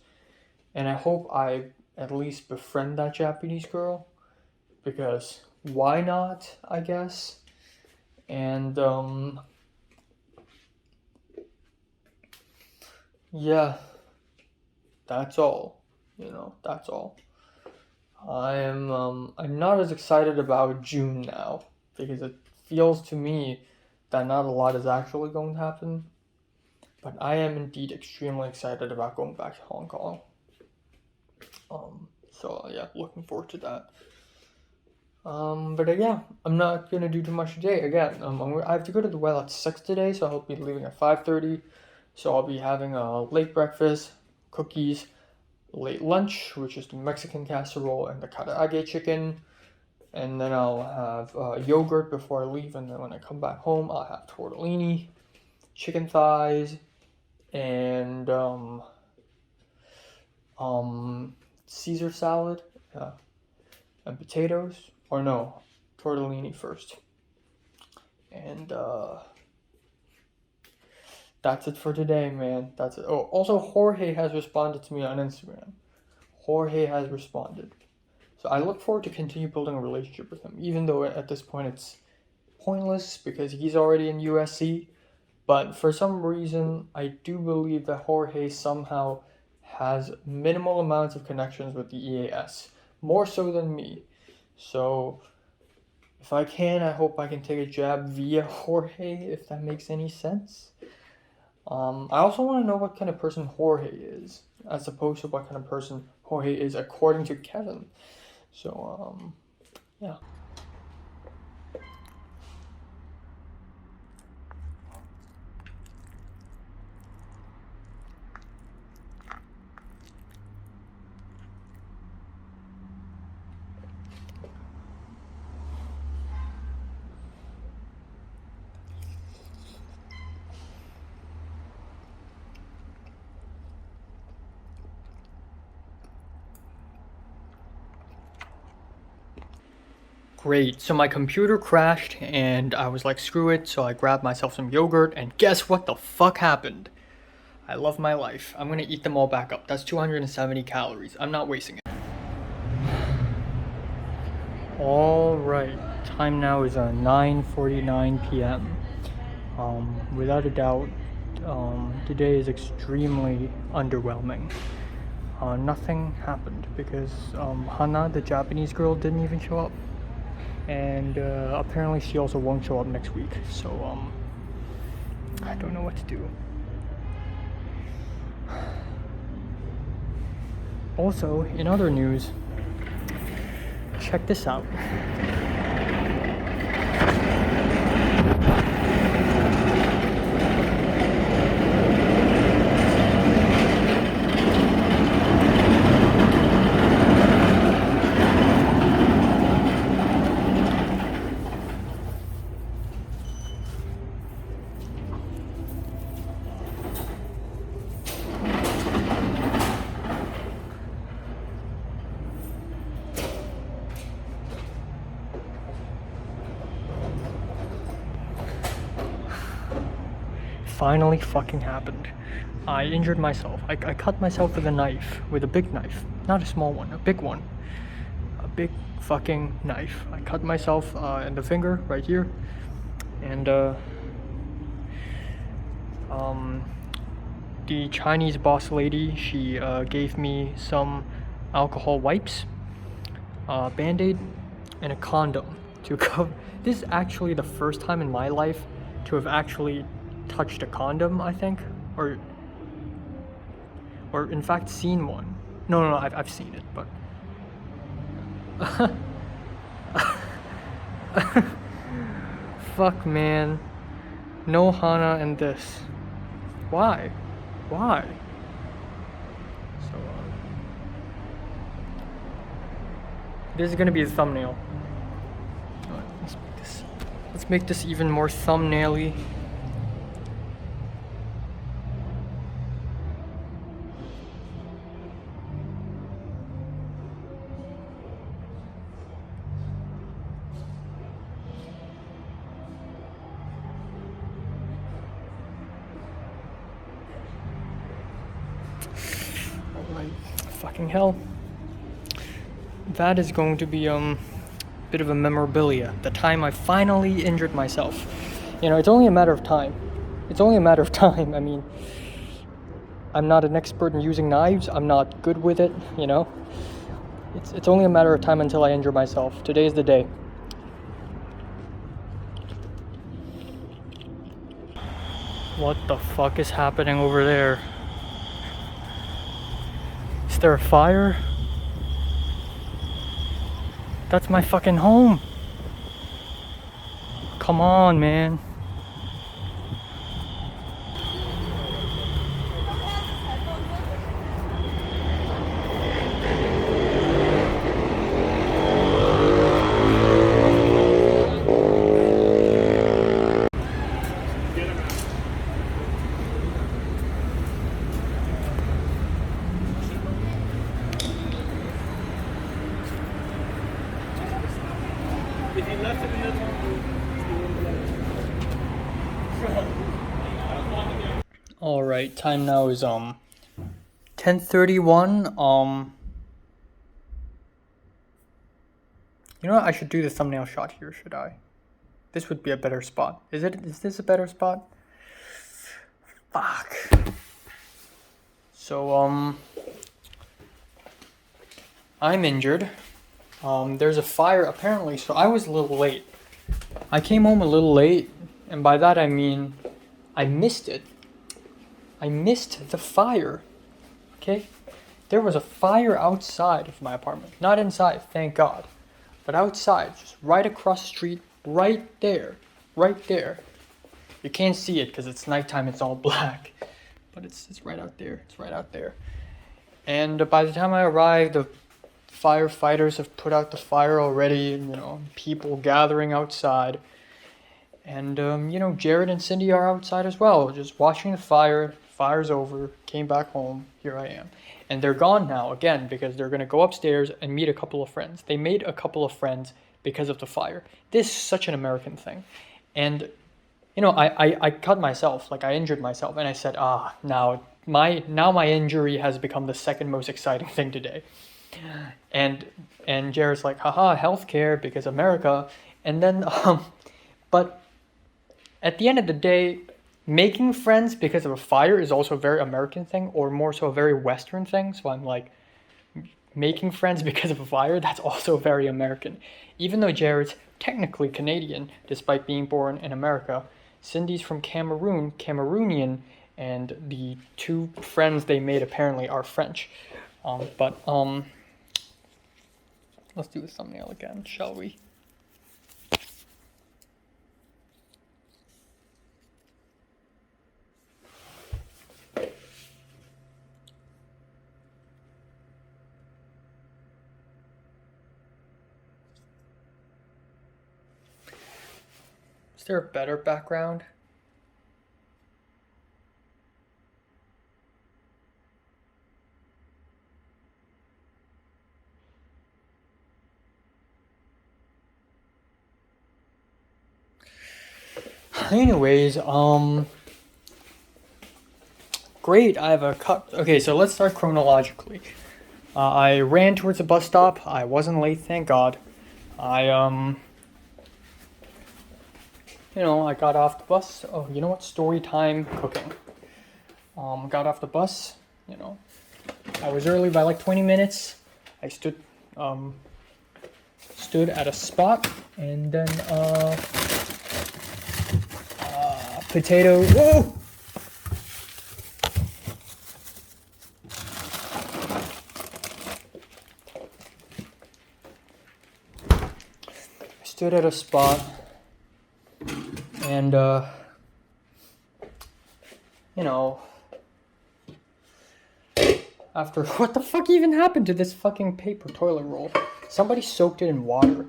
And I hope I at least befriend that Japanese girl. Because why not, I guess? And yeah, that's all. That's all. I'm not as excited about June now because it feels to me that not a lot is actually going to happen. But I am indeed extremely excited about going back to Hong Kong. So yeah, looking forward to that. But yeah, I'm not gonna do too much today. Again, I have to go to the well at 6 today, so I'll be leaving at 5:30. So I'll be having a late breakfast, cookies, late lunch, which is the Mexican casserole and the karaage chicken, and then I'll have yogurt before I leave, and then when I come back home, I'll have tortellini, chicken thighs, and Caesar salad, and potatoes. Or no, tortellini first. And that's it for today, man. That's it. Oh, also Jorge has responded to me on Instagram. Jorge has responded. So I look forward to continue building a relationship with him, even though at this point it's pointless because he's already in USC. But for some reason, I do believe that Jorge somehow has minimal amounts of connections with the EAS, more so than me. So if I can, I hope I can take a jab via Jorge, if that makes any sense. I also want to know what kind of person Jorge is, as opposed to what kind of person Jorge is according to Kevin. So, yeah. Great, so my computer crashed and I was like, screw it, so I grabbed myself some yogurt and guess what the fuck happened? I love my life. I'm gonna eat them all back up. That's 270 calories. I'm not wasting it. Alright, time now is 9:49 p.m. Without a doubt, today is extremely underwhelming. Nothing happened because Hana, the Japanese girl, didn't even show up. And apparently she also won't show up next week, so I don't know what to do. Also, in other news, check this out. Finally fucking happened. I injured myself. I cut myself with a knife, with a big knife. Not a small one, a big one. A big fucking knife. I cut myself in the finger, right here. And the Chinese boss lady, she gave me some alcohol wipes, Band-Aid, and a condom to cover. This is actually the first time in my life to have actually touched a condom, I think, or in fact seen one. No, I've seen it, but fuck, man, no Hana and this. Why? So this is gonna be the thumbnail. Let's make this even more thumbnaily. Fucking hell. That is going to be bit of a memorabilia. The time I finally injured myself. You know, it's only a matter of time. I mean, I'm not an expert in using knives. I'm not good with it, you know. It's only a matter of time until I injure myself. Today's the day. What the fuck is happening over there? Is there a fire? That's my fucking home. Come on, man. All right, time now is 10:31. You know what? I should do the thumbnail shot here, should I? This would be a better spot. Is this a better spot? Fuck. So I'm injured. There's a fire apparently, so I was a little late. I came home a little late, and by that I mean I missed it. I missed the fire. Okay? There was a fire outside of my apartment. Not inside, thank God. But outside, just right across the street, right there. Right there. You can't see it because it's nighttime, it's all black. But it's right out there. It's right out there. And by the time I arrived, the firefighters have put out the fire already, and, people gathering outside. And, Jared and Cindy are outside as well, just watching the fire. Fire's over, came back home, here I am. And they're gone now, again, because they're going to go upstairs and meet a couple of friends. They made a couple of friends because of the fire. This is such an American thing. And, I cut myself, like I injured myself, and I said, now my injury has become the second most exciting thing today. And Jared's like, haha, healthcare, because America. And then, but at the end of the day, making friends because of a fire is also a very American thing, or more so a very Western thing. So I'm like, making friends because of a fire, that's also very American. Even though Jared's technically Canadian, despite being born in America, Cindy's from Cameroonian, and the two friends they made apparently are French. Let's do the thumbnail again, shall we? Is there a better background? Anyways, great, I have a cut. Okay, so let's start chronologically. I ran towards the bus stop. I wasn't late, thank God. I got off the bus. Oh, you know what? Story time cooking. Got off the bus, I was early by like 20 minutes. I stood at a spot, and then potato. Whoa! I stood at a spot, and after what the fuck even happened to this fucking paper toilet roll? Somebody soaked it in water.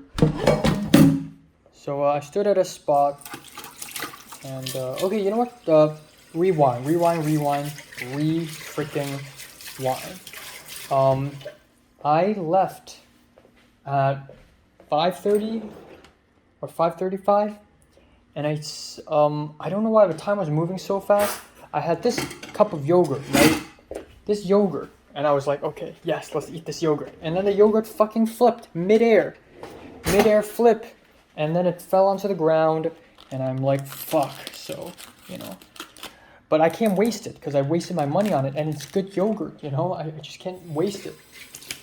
So I stood at a spot, and okay, you know what? Rewind, re-freaking wind. I left at 5:30 or 5:35, and I don't know why the time was moving so fast. I had this cup of yogurt, right? This yogurt, and I was like, okay, yes, let's eat this yogurt. And then the yogurt fucking flipped midair flip, and then it fell onto the ground, and I'm like, fuck. So, but I can't waste it because I wasted my money on it, and it's good yogurt, I just can't waste it.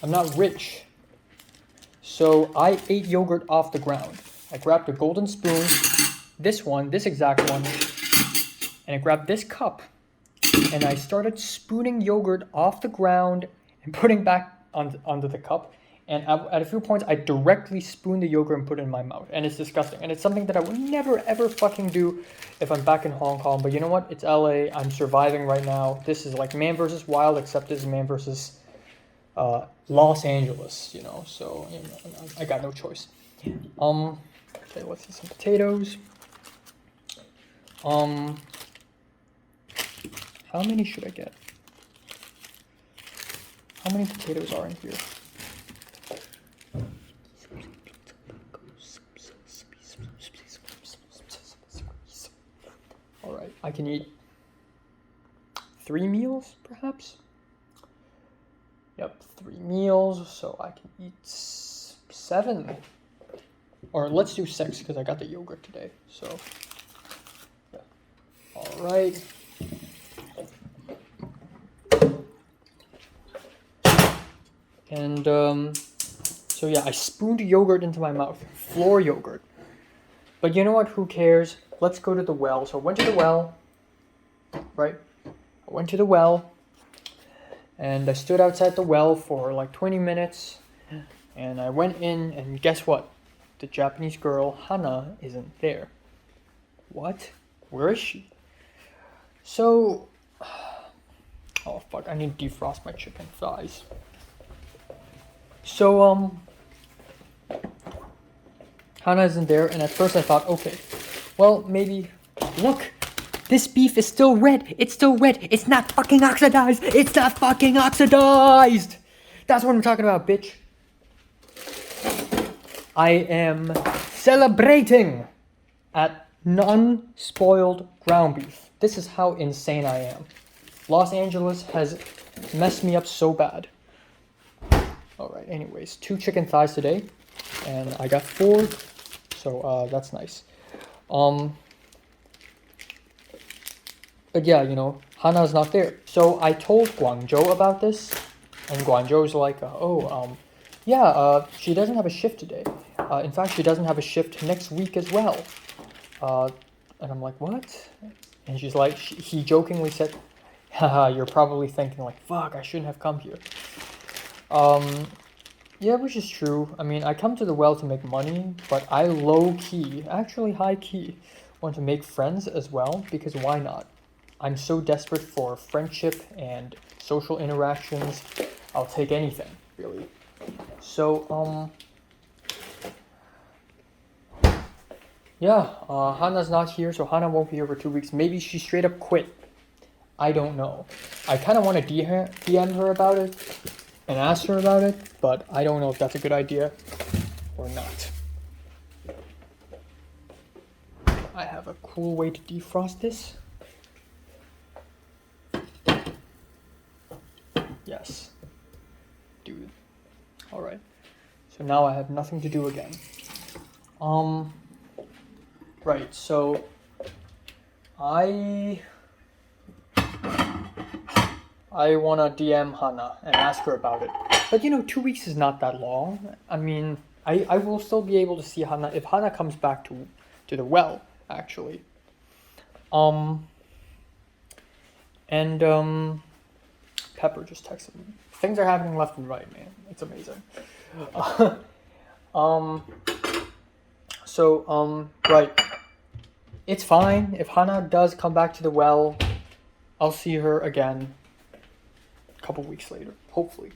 I'm not rich. So I ate yogurt off the ground. I grabbed a golden spoon, this exact one, and I grabbed this cup, and I started spooning yogurt off the ground and putting back onto the cup. And at a few points, I directly spooned the yogurt and put it in my mouth. And it's disgusting. And it's something that I would never, ever fucking do if I'm back in Hong Kong. But you know what? It's LA. I'm surviving right now. This is like Man vs. Wild, except this is Man vs. Los Angeles, you know. So, you know, I got no choice. Okay, let's see some potatoes. How many should I get? How many potatoes are in here? Alright, I can eat 3 meals, perhaps? Yep, 3 meals, so I can eat 7. Or let's do 6, because I got the yogurt today, so... yeah. Alright. And, so yeah, I spooned yogurt into my mouth. Floor yogurt. But you know what? Who cares? Let's go to the well. So I went to the well. Right? I went to the well. And I stood outside the well for like 20 minutes. And I went in, and guess what? The Japanese girl, Hana, isn't there. What? Where is she? So... oh, fuck. I need to defrost my chicken thighs. So, Hana isn't there, and at first I thought, okay, well, maybe, look, this beef is still red, it's still red, it's not fucking oxidized, it's not fucking oxidized! That's what I'm talking about, bitch. I am celebrating at non-spoiled ground beef. This is how insane I am. Los Angeles has messed me up so bad. Alright, anyways, 2 chicken thighs today, and I got 4, so that's nice. But yeah, you know, Hana's not there. So I told Guangzhou about this, and Guangzhou's like, she doesn't have a shift today. In fact, she doesn't have a shift next week as well. And I'm like, what? And she's like, he jokingly said, haha, you're probably thinking like, fuck, I shouldn't have come here. Yeah, which is true. I mean, I come to the well to make money, but I low-key, actually high-key, want to make friends as well, because why not? I'm so desperate for friendship and social interactions. I'll take anything, really. So, yeah, Hana's not here, so Hana won't be here for 2 weeks. Maybe she straight up quit. I don't know. I kind of want to DM her about it and ask her about it, but I don't know if that's a good idea or not. I have a cool way to defrost this. Yes. Dude. Alright. So now I have nothing to do again. Right, so I wanna DM Hana and ask her about it. But you know, 2 weeks is not that long. I mean, I will still be able to see Hana if Hana comes back to the well, actually. Pepper just texted me. Things are happening left and right, man. It's amazing. Right. It's fine. If Hana does come back to the well, I'll see her again a couple weeks later, hopefully.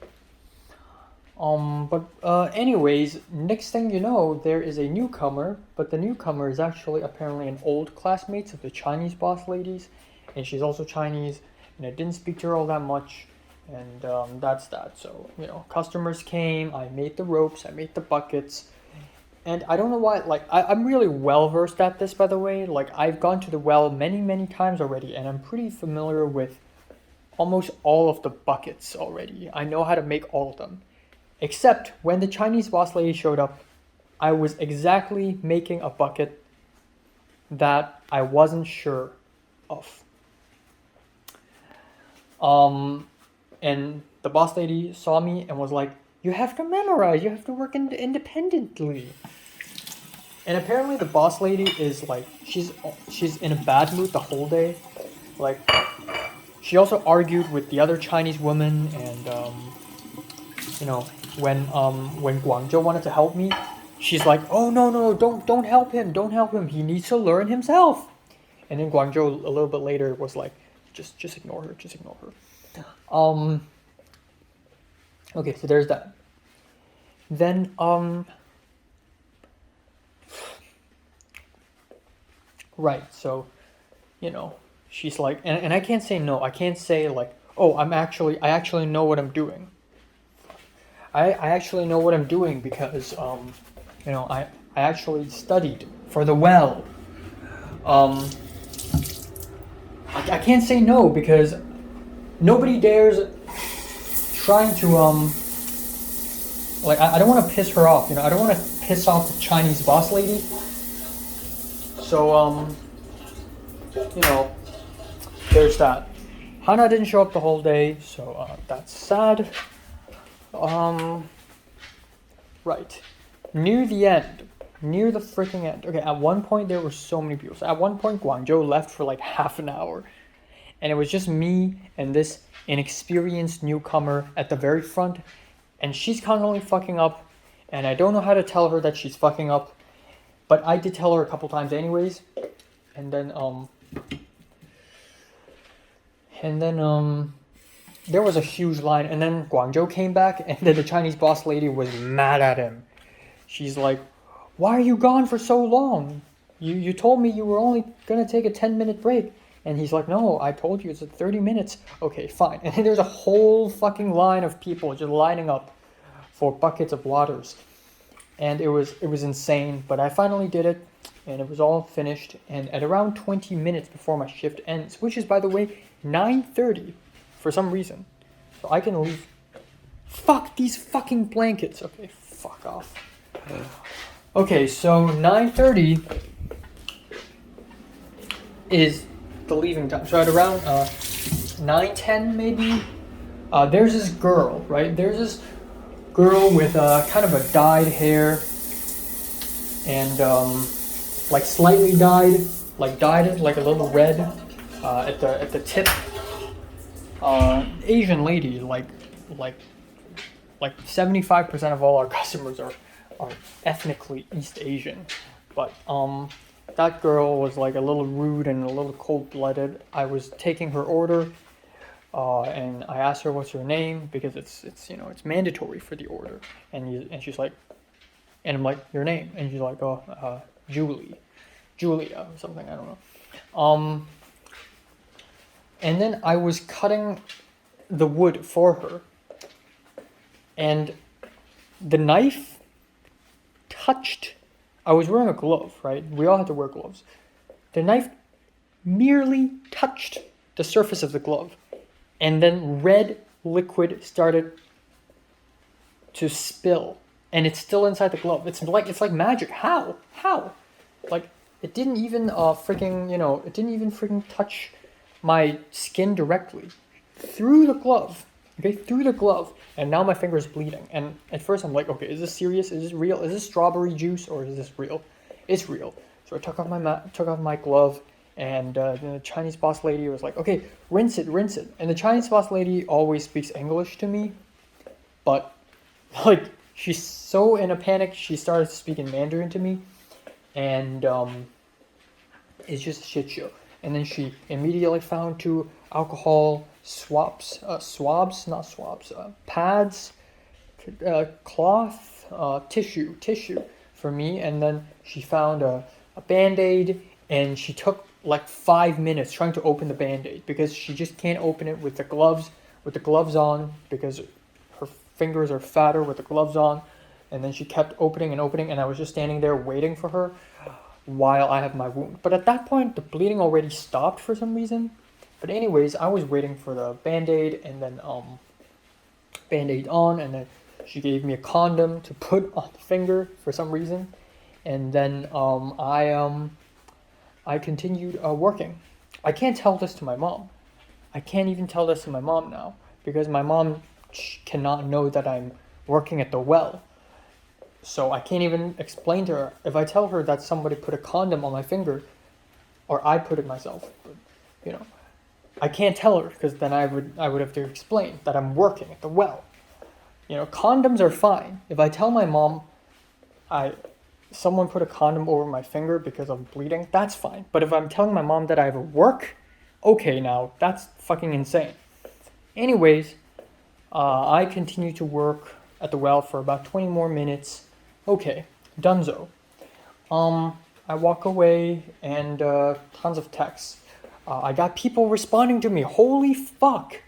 Anyways, next thing you know, there is a newcomer, but the newcomer is actually apparently an old classmate of the Chinese boss ladies, and she's also Chinese, and I didn't speak to her all that much, and that's that. So, you know, customers came, I made the ropes, I made the buckets, and I don't know why, like, I'm really well versed at this, by the way. Like, I've gone to the well many, many times already, and I'm pretty familiar with almost all of the buckets already. I know how to make all of them. Except when the Chinese boss lady showed up, I was exactly making a bucket that I wasn't sure of. And the boss lady saw me and was like, you have to memorize, you have to work independently. And apparently the boss lady is like, she's in a bad mood the whole day. Like, she also argued with the other Chinese woman, and you know, when Guangzhou wanted to help me, she's like, "Oh no, don't help him, don't help him. He needs to learn himself." And then Guangzhou a little bit later was like, "Just ignore her, just ignore her." Okay, so there's that. Then right, so you know, she's like, and I can't say no. I can't say like, "Oh, I actually know what I'm doing." I actually know what I'm doing because you know, I actually studied for the well. Um, I can't say no because nobody dares trying to like I don't want to piss her off. You know, I don't want to piss off the Chinese boss lady. So you know, there's that. Hana didn't show up the whole day, so that's sad. Right. Near the end. Near the freaking end. Okay, at one point there were so many people. So at one point Guangzhou left for like half an hour. And it was just me and this inexperienced newcomer at the very front. And she's constantly fucking up. And I don't know how to tell her that she's fucking up. But I did tell her a couple times anyways. And then there was a huge line, and then Guangzhou came back, and then the Chinese boss lady was mad at him. She's like, "Why are you gone for so long? You told me you were only gonna take a 10-minute break." And he's like, "No, I told you it's at 30 minutes. Okay, fine." And then there's a whole fucking line of people just lining up for buckets of waters. And it was insane, but I finally did it, and it was all finished. And at around 20 minutes before my shift ends, which is, by the way, 9:30 for some reason. So I can leave. Fuck these fucking blankets. Okay, fuck off. Okay, so 9:30 is the leaving time. So at around 9:10 maybe, there's this girl, right? There's this girl with kind of a dyed hair and like slightly dyed, like dyed it like a little red at the tip. Asian lady, like 75% of all our customers are ethnically East Asian, but that girl was like a little rude and a little cold-blooded. I was taking her order, and I asked her what's her name because it's you know, it's mandatory for the order, and she's like, and I'm like, your name, and she's like, oh, Julia or something, I don't know. And then I was cutting the wood for her, and the knife touched. I was wearing a glove, right? We all had to wear gloves. The knife merely touched the surface of the glove, and then red liquid started to spill, and it's still inside the glove. It's like magic. How? Like, it didn't even it didn't even freaking touch my skin directly. Through the glove. Okay, through the glove, and now my finger is bleeding. And at first I'm like, okay, is this serious? Is this real? Is this strawberry juice or is this real? It's real. So I took off my glove, and the Chinese boss lady was like, okay, rinse it. And the Chinese boss lady always speaks English to me, but like, she's so in a panic, she started speaking Mandarin to me, and it's just a shit show. And then she immediately found 2 alcohol pads, cloth, tissue for me. And then she found a Band-Aid, and she took like 5 minutes trying to open the Band-Aid because she just can't open it with the gloves on, because her fingers are fatter with the gloves on. And then she kept opening, and I was just standing there waiting for her while I have my wound. But at that point, the bleeding already stopped for some reason. But anyways, I was waiting for the Band-Aid, and then Band-Aid on, and then she gave me a condom to put on the finger for some reason. And then I continued working. I can't tell this to my mom. I can't even tell this to my mom now, because my mom cannot know that I'm working at the well. So I can't even explain to her. If I tell her that somebody put a condom on my finger, or I put it myself, you know, I can't tell her because then I would have to explain that I'm working at the well. You know, condoms are fine. If I tell my mom I someone put a condom over my finger because I'm bleeding, that's fine. But if I'm telling my mom that I have a work, okay, now that's fucking insane. Anyways, I continue to work at the well for about 20 more minutes. Okay, dunzo. I walk away and tons of texts. I got people responding to me. Holy fuck.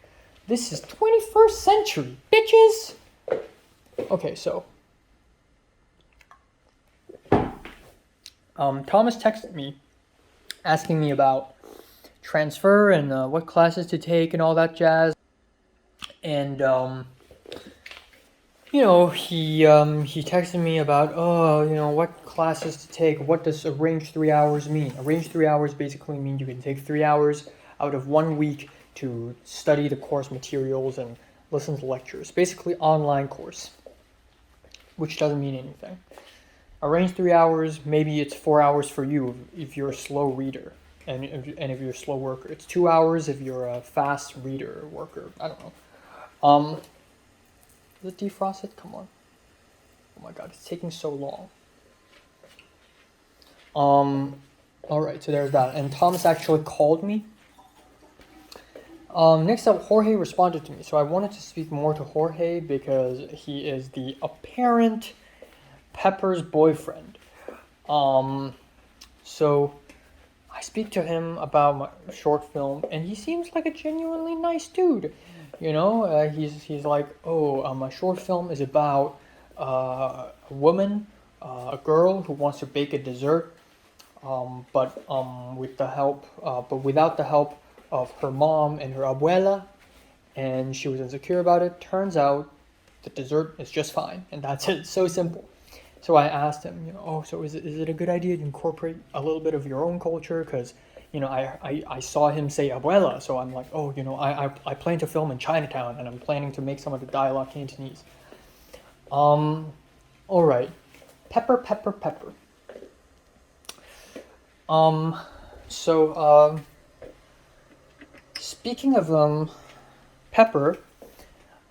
This is 21st century, bitches. Okay, so Thomas texted me asking me about transfer and what classes to take and all that jazz. And you know, he texted me about, oh, you know, what classes to take. What does arranged 3 hours mean? Arranged 3 hours basically mean you can take 3 hours out of 1 week to study the course materials and listen to lectures. Basically, online course, which doesn't mean anything. Arranged 3 hours, maybe it's 4 hours for you if you're a slow reader, and if you're a slow worker. It's 2 hours if you're a fast reader or worker. I don't know. Is it defrosted? Come on. Oh my god, it's taking so long. Alright, so there's that. And Thomas actually called me. Next up, Jorge responded to me. So I wanted to speak more to Jorge because he is the apparent Pepper's boyfriend. So I speak to him about my short film, and he seems like a genuinely nice dude. You know, he's like, oh, my short film is about a woman, a girl who wants to bake a dessert, but without the help of her mom and her abuela, and she was insecure about it. Turns out, the dessert is just fine, and that's it. So simple. So I asked him, you know, oh, so is it a good idea to incorporate a little bit of your own culture? Because, you know, I saw him say abuela, so I'm like, oh, you know, I plan to film in Chinatown, and I'm planning to make some of the dialogue Cantonese. All right, pepper. Speaking of Pepper,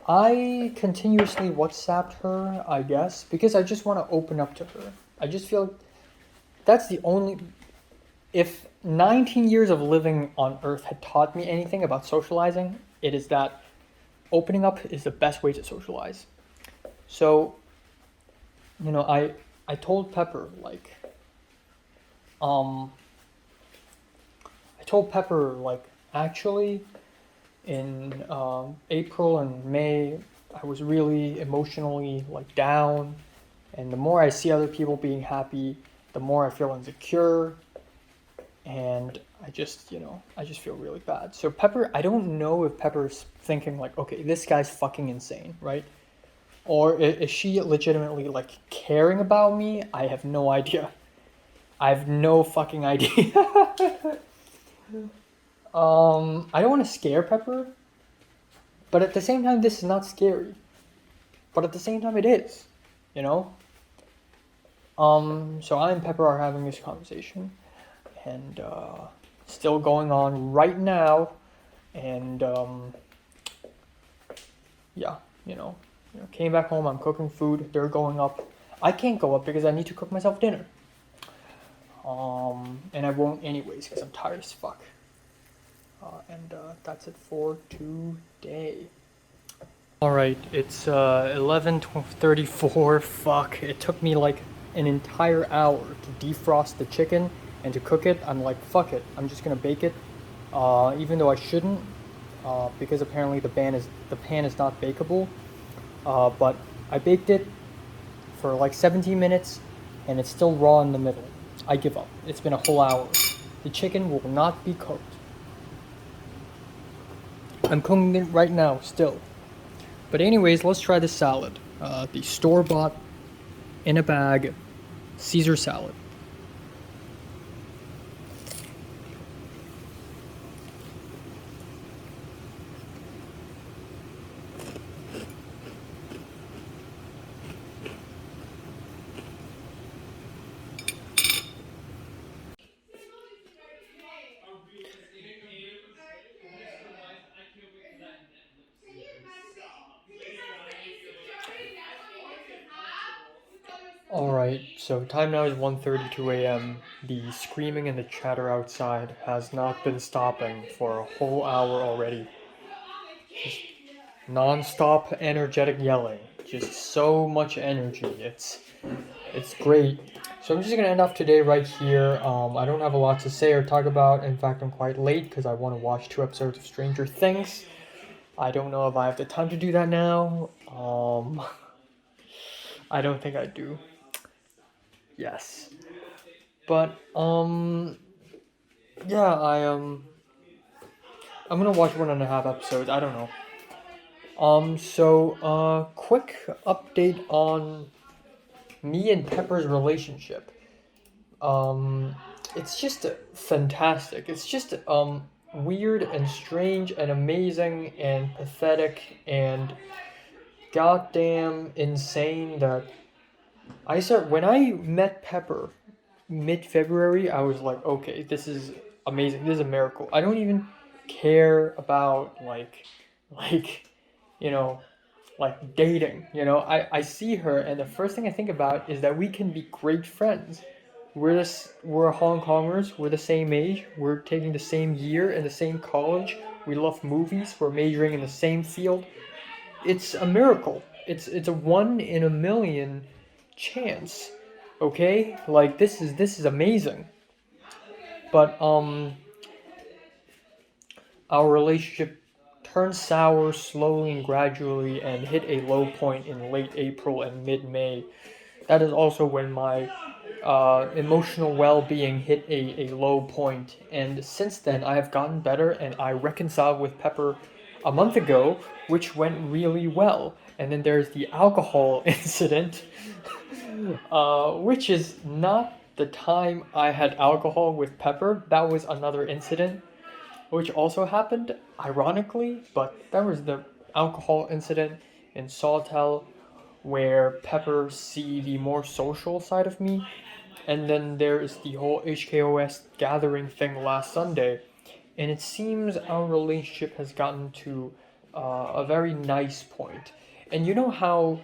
I continuously WhatsApped her, I guess, because I just want to open up to her. I just feel that's the only. If 19 years of living on Earth had taught me anything about socializing, it is that opening up is the best way to socialize. So, you know, I told Pepper actually in April and May, I was really emotionally down, and the more I see other people being happy, the more I feel insecure, and I just feel really bad. So Pepper, I don't know if Pepper's thinking okay, this guy's fucking insane, right? Or is she legitimately caring about me? I have no idea. I have no fucking idea. I don't want to scare Pepper, but at the same time, this is not scary. But at the same time, it is, you know? So I and Pepper are having this conversation, and still going on right now, and yeah, came back home, I'm cooking food, they're going up. I can't go up because I need to cook myself dinner. And I won't anyways because I'm tired as fuck. And that's it for today. Alright, it's 11:34. Fuck, it took me an entire hour to defrost the chicken and to cook it. I'm like, fuck it, I'm just gonna bake it, even though I shouldn't, because apparently the pan is not bakeable. But I baked it for 17 minutes and it's still raw in the middle. I give up. It's been a whole hour. The chicken will not be cooked. I'm cooking it right now, still. But anyways, let's try the salad. The store-bought, in a bag, Caesar salad. Alright, so time now is 1:32 a.m. The screaming and the chatter outside has not been stopping for a whole hour already. Just non-stop energetic yelling. Just so much energy. It's great. So I'm just gonna end off today right here. I don't have a lot to say or talk about. In fact, I'm quite late because I want to watch 2 episodes of Stranger Things. I don't know if I have the time to do that now. I don't think I do. Yes. But yeah, I'm gonna watch 1.5 episodes. I don't know. Quick update on me and Pepper's relationship. It's just fantastic. It's just weird and strange and amazing and pathetic and goddamn insane that when I met Pepper mid-February, I was like, okay, this is amazing. This is a miracle. I don't even care about like you know like dating. I see her and the first thing I think about is that we can be great friends. We're Hong Kongers, we're the same age, we're taking the same year in the same college, we love movies, we're majoring in the same field. It's a miracle. It's a 1 in a million chance. Okay? Like this is amazing. But our relationship turned sour slowly and gradually and hit a low point in late April and mid-May. That is also when my emotional well-being hit a low point, and since then I have gotten better and I reconciled with Pepper a month ago, which went really well. And then there's the alcohol incident, which is not the time I had alcohol with Pepper. That was another incident which also happened ironically, but that was the alcohol incident in Sawtell where Pepper see the more social side of me. And then there's the whole HKOS gathering thing last Sunday. And it seems our relationship has gotten to a very nice point. And you know how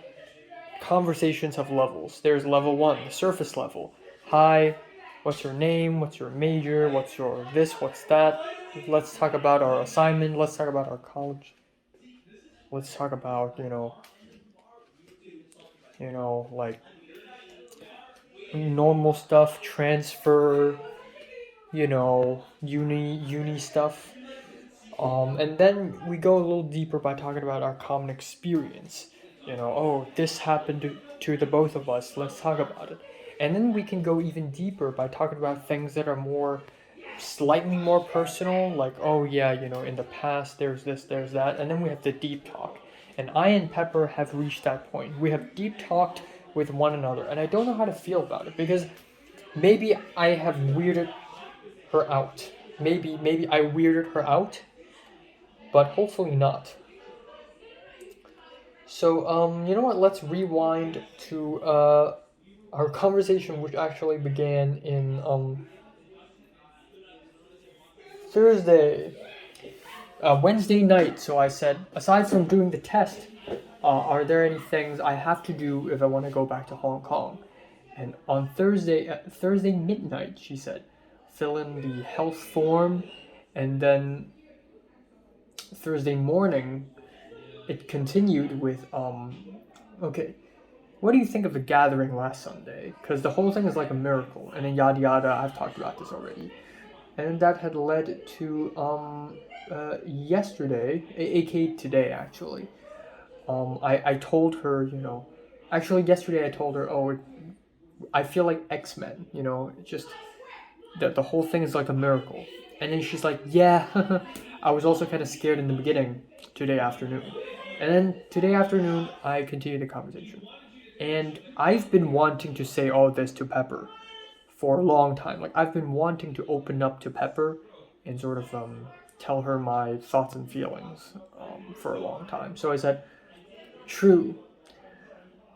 conversations have levels. There's level 1, the surface level. Hi, what's your name? What's your major? What's your this? What's that? Let's talk about our assignment. Let's talk about our college. Let's talk about, like normal stuff, transfer, uni stuff. And then we go a little deeper by talking about our common experience. Oh, this happened to the both of us. Let's talk about it. And then we can go even deeper by talking about things that are slightly more personal, like, oh yeah, in the past there's this, there's that. And then we have the deep talk. And I and Pepper have reached that point. We have deep talked with one another. And I don't know how to feel about it because maybe I have weirded her out. Maybe I weirded her out, but hopefully not. So, you know what? Let's rewind to our conversation, which actually began in Wednesday night. So I said, aside from doing the test, are there any things I have to do if I want to go back to Hong Kong? And on Thursday midnight, she said, fill in the health form, and then Thursday morning, it continued with okay, what do you think of the gathering last Sunday? Because the whole thing is like a miracle, and then yada yada. I've talked about this already, and that had led to yesterday, aka today actually. I told her, actually yesterday I told her, oh, I feel like X-Men, just the whole thing is like a miracle. And then she's like, yeah, I was also kind of scared in the beginning today afternoon. And then today afternoon, I continued the conversation. And I've been wanting to say all this to Pepper for a long time. Like, I've been wanting to open up to Pepper and sort of tell her my thoughts and feelings for a long time. So I said, true.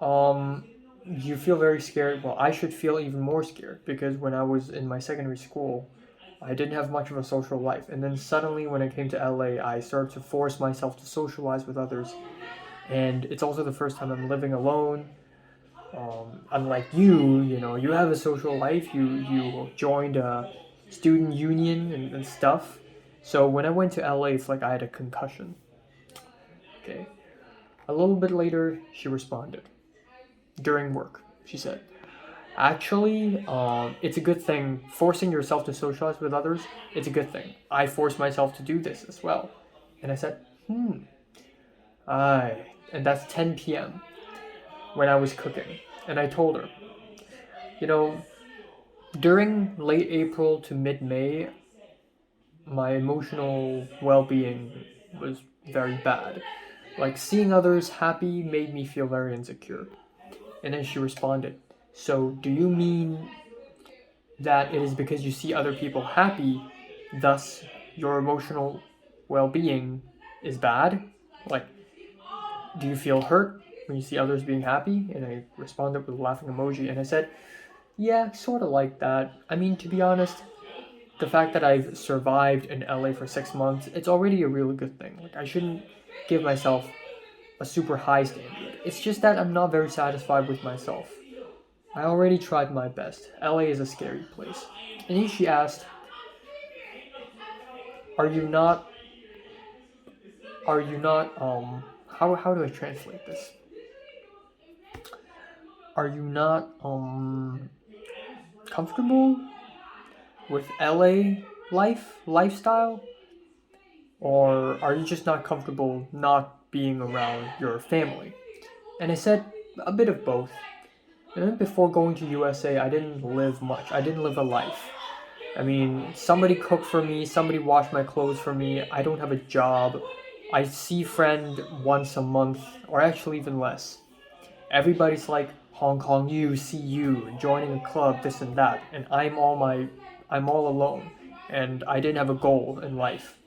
You feel very scared. Well, I should feel even more scared because when I was in my secondary school, I didn't have much of a social life. And then suddenly when I came to LA, I started to force myself to socialize with others. And it's also the first time I'm living alone. Unlike you know, you have a social life. You joined a student union and stuff. So when I went to LA, it's like I had a concussion. Okay. A little bit later, she responded during work. She said, "Actually, it's a good thing. Forcing yourself to socialize with others, it's a good thing. I forced myself to do this as well." And I said, aye. And that's 10 p.m. when I was cooking. And I told her, you know, during late April to mid May, my emotional well being was very bad. Like, seeing others happy made me feel very insecure. And then she responded, "So, do you mean that it is because you see other people happy, thus your emotional well being is bad? Like, do you feel hurt when you see others being happy?" And I responded with a laughing emoji and I said, "Yeah, sort of like that. I mean, to be honest, the fact that I've survived in LA for 6 months, it's already a really good thing. Like, I shouldn't give myself a super high standard. It's just that I'm not very satisfied with myself. I already tried my best. LA is a scary place." And then she asked, "Are you not, how do I translate this? Are you not, comfortable with LA lifestyle? Or are you just not comfortable not being around your family?" And I said, "A bit of both. And then before going to USA, I didn't live much. I didn't live a life. I mean, somebody cooked for me, somebody washed my clothes for me. I don't have a job. I see friend once a month, or actually even less. Everybody's like, Hong Kong you, see you, joining a club, this and that, and I'm all alone, and I didn't have a goal in life."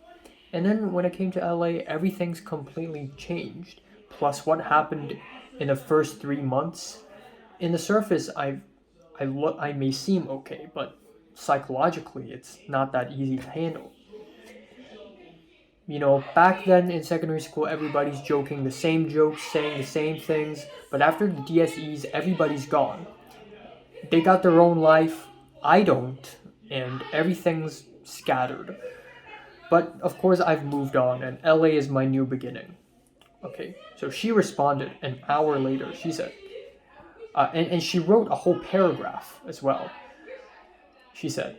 And then when I came to LA, everything's completely changed. Plus, what happened in the first 3 months? In the surface, I may seem okay, but psychologically, it's not that easy to handle. You know, back then in secondary school, everybody's joking the same jokes, saying the same things, but after the DSEs, everybody's gone. They got their own life, I don't, and everything's scattered. But of course, I've moved on, and LA is my new beginning. Okay, so she responded an hour later. She said, and she wrote a whole paragraph as well. She said,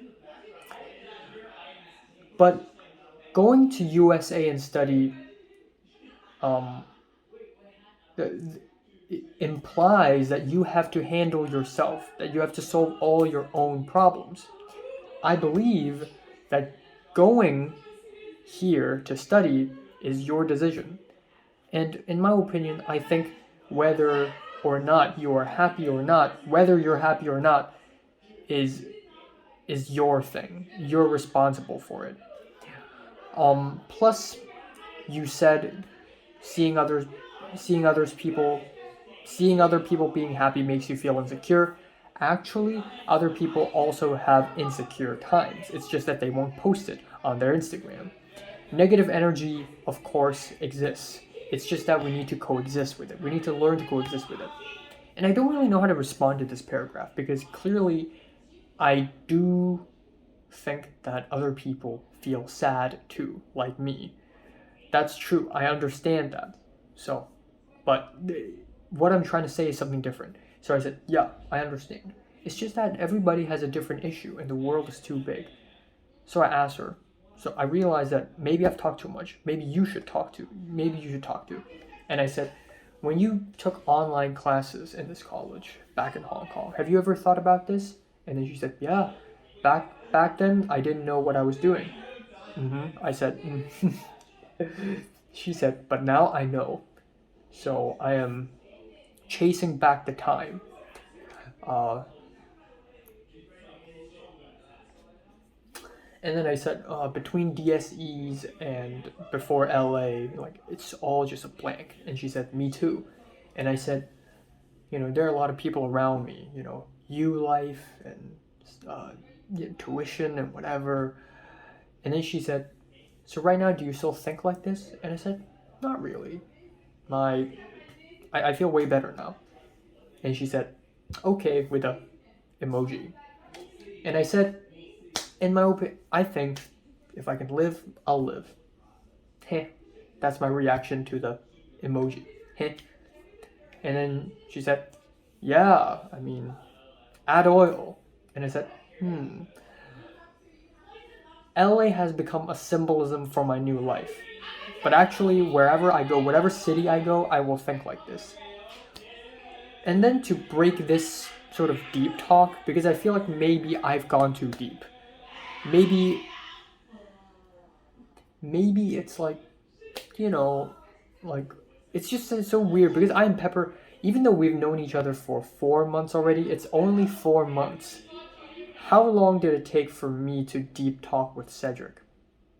"But going to USA and study um, it implies that you have to handle yourself, that you have to solve all your own problems. I believe that going here to study is your decision. And in my opinion, I think whether or not you are happy or not, whether you're happy or not, is is your thing. You're responsible for it. Plus, you said seeing others, seeing others people, seeing other people being happy makes you feel insecure. Actually, other people also have insecure times. It's just that they won't post it on their Instagram. Negative energy, of course, exists. It's just that we need to coexist with it. We need to learn to coexist with it." And I don't really know how to respond to this paragraph because clearly I do think that other people feel sad too, like me. That's true. I understand that. So, but what I'm trying to say is something different. So I said, "Yeah, I understand. It's just that everybody has a different issue and the world is too big." So I asked her. So I realized that maybe I've talked too much. Maybe you should talk to. Maybe you should talk to. And I said, "When you took online classes in this college back in Hong Kong, have you ever thought about this?" And then she said, "Yeah, back then I didn't know what I was doing." I said, She said, "But now I know. So I am chasing back the time." Uh, and then I said, between DSEs and before LA, like, it's all just a blank. And she said, "Me too." And I said, there are a lot of people around me, U Life and uh, tuition and whatever. And then she said, "So right now, do you still think like this?" And I said, "Not really. My, I feel way better now." And she said, okay, with a emoji. And I said, in my opinion, I think if I can live, I'll live. Heh. That's my reaction to the emoji. Heh. And then she said, yeah, I mean, add oil. And I said, LA has become a symbolism for my new life. But actually, wherever I go, whatever city I go, I will think like this. And then to break this sort of deep talk, because I feel like maybe I've gone too deep. Maybe it's like, like, it's just so weird because I and Pepper, even though we've known each other for 4 months already, it's only 4 months. How long did it take for me to deep talk with Cedric?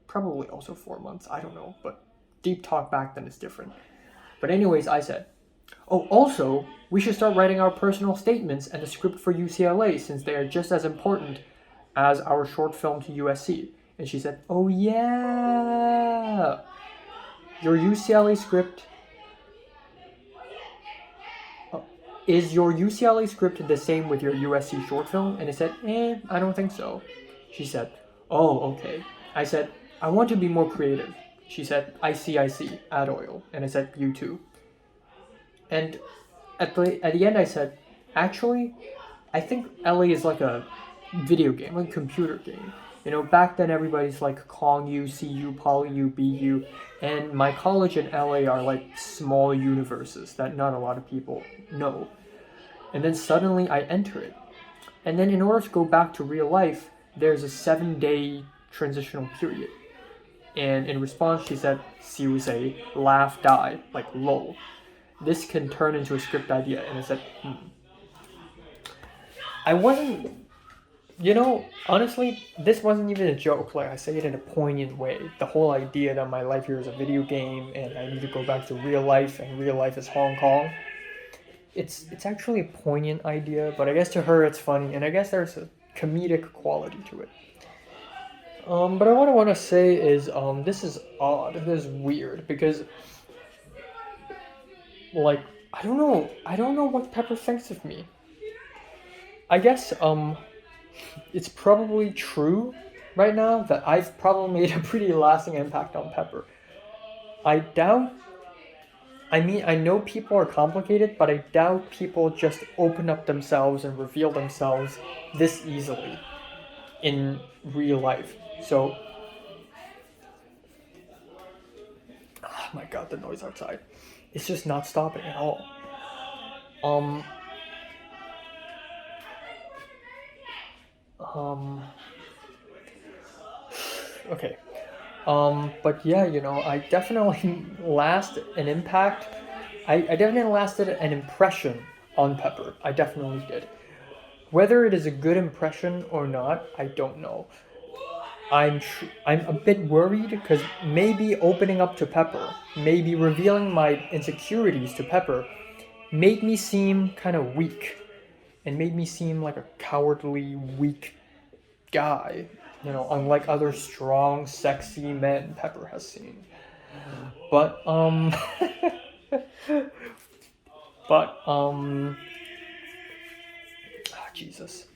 Probably also 4 months, I don't know, but deep talk back then is different. But anyways, I said, oh, also, we should start writing our personal statements and the script for UCLA since they are just as important as our short film to USC. And she said, oh yeah, your UCLA script, is your UCLA script the same with your USC short film? And I said, I don't think so. She said, oh, okay. I said, I want to be more creative. She said, I see, add oil. And I said, you too. And at the end I said, actually, I think LA is like a video game, like a computer game. Back then everybody's like Kong U, CU, Poly U, BU, and my college and LA are like small universes that not a lot of people know. And then suddenly I enter it. And then in order to go back to real life, there's a 7-day transitional period. And in response, she said, "Siu laugh, die, like lol. This can turn into a script idea." And I said, I wasn't, honestly, this wasn't even a joke. Like, I say it in a poignant way. The whole idea that my life here is a video game and I need to go back to real life and real life is Hong Kong. It's actually a poignant idea, but I guess to her it's funny, and I guess there's a comedic quality to it. But what I want to say is, this is odd. This is weird because, like, I don't know what Pepper thinks of me. I guess, it's probably true right now that I've probably made a pretty lasting impact on Pepper. I know people are complicated, but I doubt people just open up themselves and reveal themselves this easily in real life. So, oh my god, the noise outside. It's just not stopping at all. Okay. But yeah, I definitely last an impact. I definitely lasted an impression on Pepper. I definitely did. Whether it is a good impression or not, I don't know. I'm a bit worried because maybe opening up to Pepper, maybe revealing my insecurities to Pepper, made me seem kind of weak, and made me seem like a cowardly, weak guy. Unlike other strong, sexy men Pepper has seen. But Jesus.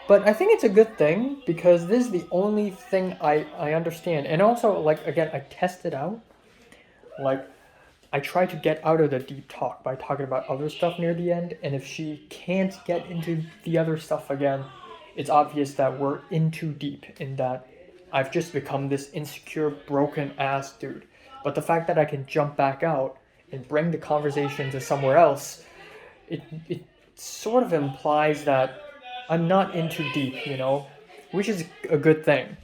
But I think it's a good thing because this is the only thing I understand. And also, like, again, I tested out. Like, I try to get out of the deep talk by talking about other stuff near the end. And if she can't get into the other stuff again, it's obvious that we're in too deep in that I've just become this insecure, broken ass dude. But the fact that I can jump back out and bring the conversation to somewhere else, it sort of implies that I'm not in too deep, which is a good thing.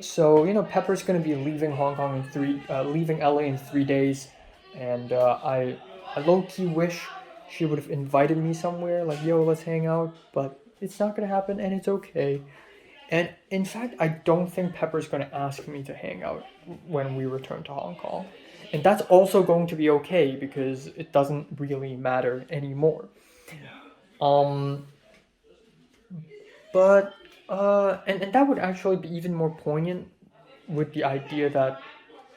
So, Pepper's gonna be leaving Hong Kong leaving LA in 3 days, and I low-key wish she would have invited me somewhere, like, yo, let's hang out, but it's not gonna happen, and it's okay. And in fact, I don't think Pepper's gonna ask me to hang out when we return to Hong Kong. And that's also going to be okay because it doesn't really matter anymore. But and that would actually be even more poignant with the idea that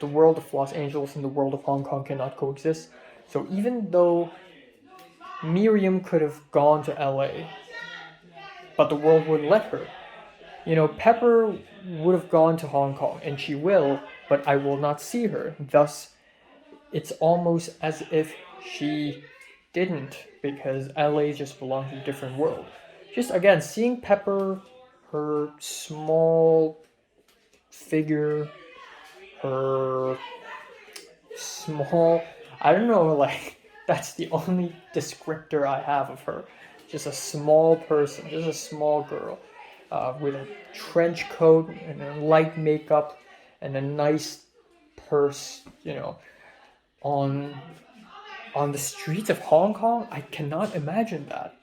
the world of Los Angeles and the world of Hong Kong cannot coexist. So even though Miriam could have gone to LA, but the world wouldn't let her. Pepper would have gone to Hong Kong, and she will, but I will not see her. Thus, it's almost as if she didn't, because LA just belongs to a different world. Just again, seeing Pepper, her small figure, her small, I don't know, like, that's the only descriptor I have of her. Just a small person, just a small girl, with a trench coat and a light makeup and a nice purse, on the streets of Hong Kong. I cannot imagine that.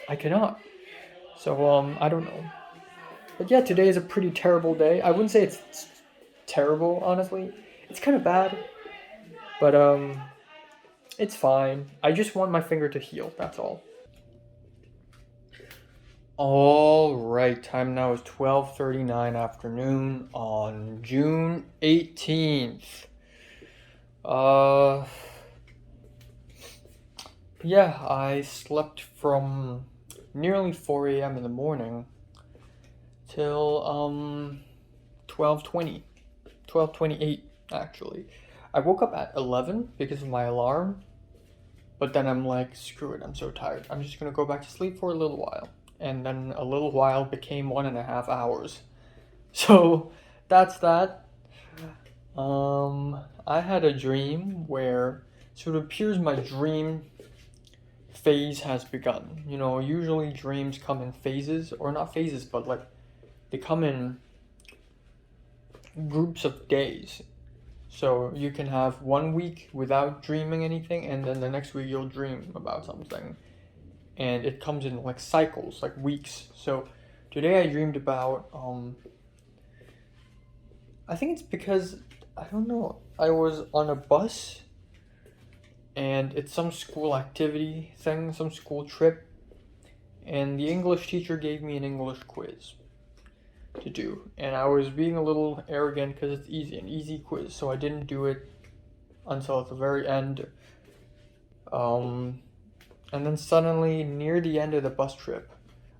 I cannot. So I don't know. But yeah, today is a pretty terrible day. I wouldn't say it's terrible, honestly. It's kind of bad, but it's fine. I just want my finger to heal. That's all. All right, time now is 12:39 afternoon on June 18th. Yeah, I slept from nearly 4 a.m. in the morning till 12:20, 12:28 actually. I woke up at 11 because of my alarm, but then I'm like, screw it, I'm so tired. I'm just gonna go back to sleep for a little while. And then a little while became 1.5 hours. So that's that. I had a dream where, so it appears my dream phase has begun. Usually dreams come in phases, or not phases, but like they come in groups of days. So you can have 1 week without dreaming anything, and then the next week you'll dream about something. And it comes in like cycles, like weeks. So today I dreamed about, I think it's because, I don't know, I was on a bus and it's some school activity thing, some school trip, and the English teacher gave me an English quiz to do, and I was being a little arrogant because it's an easy quiz, so I didn't do it until at the very end. And then suddenly, near the end of the bus trip,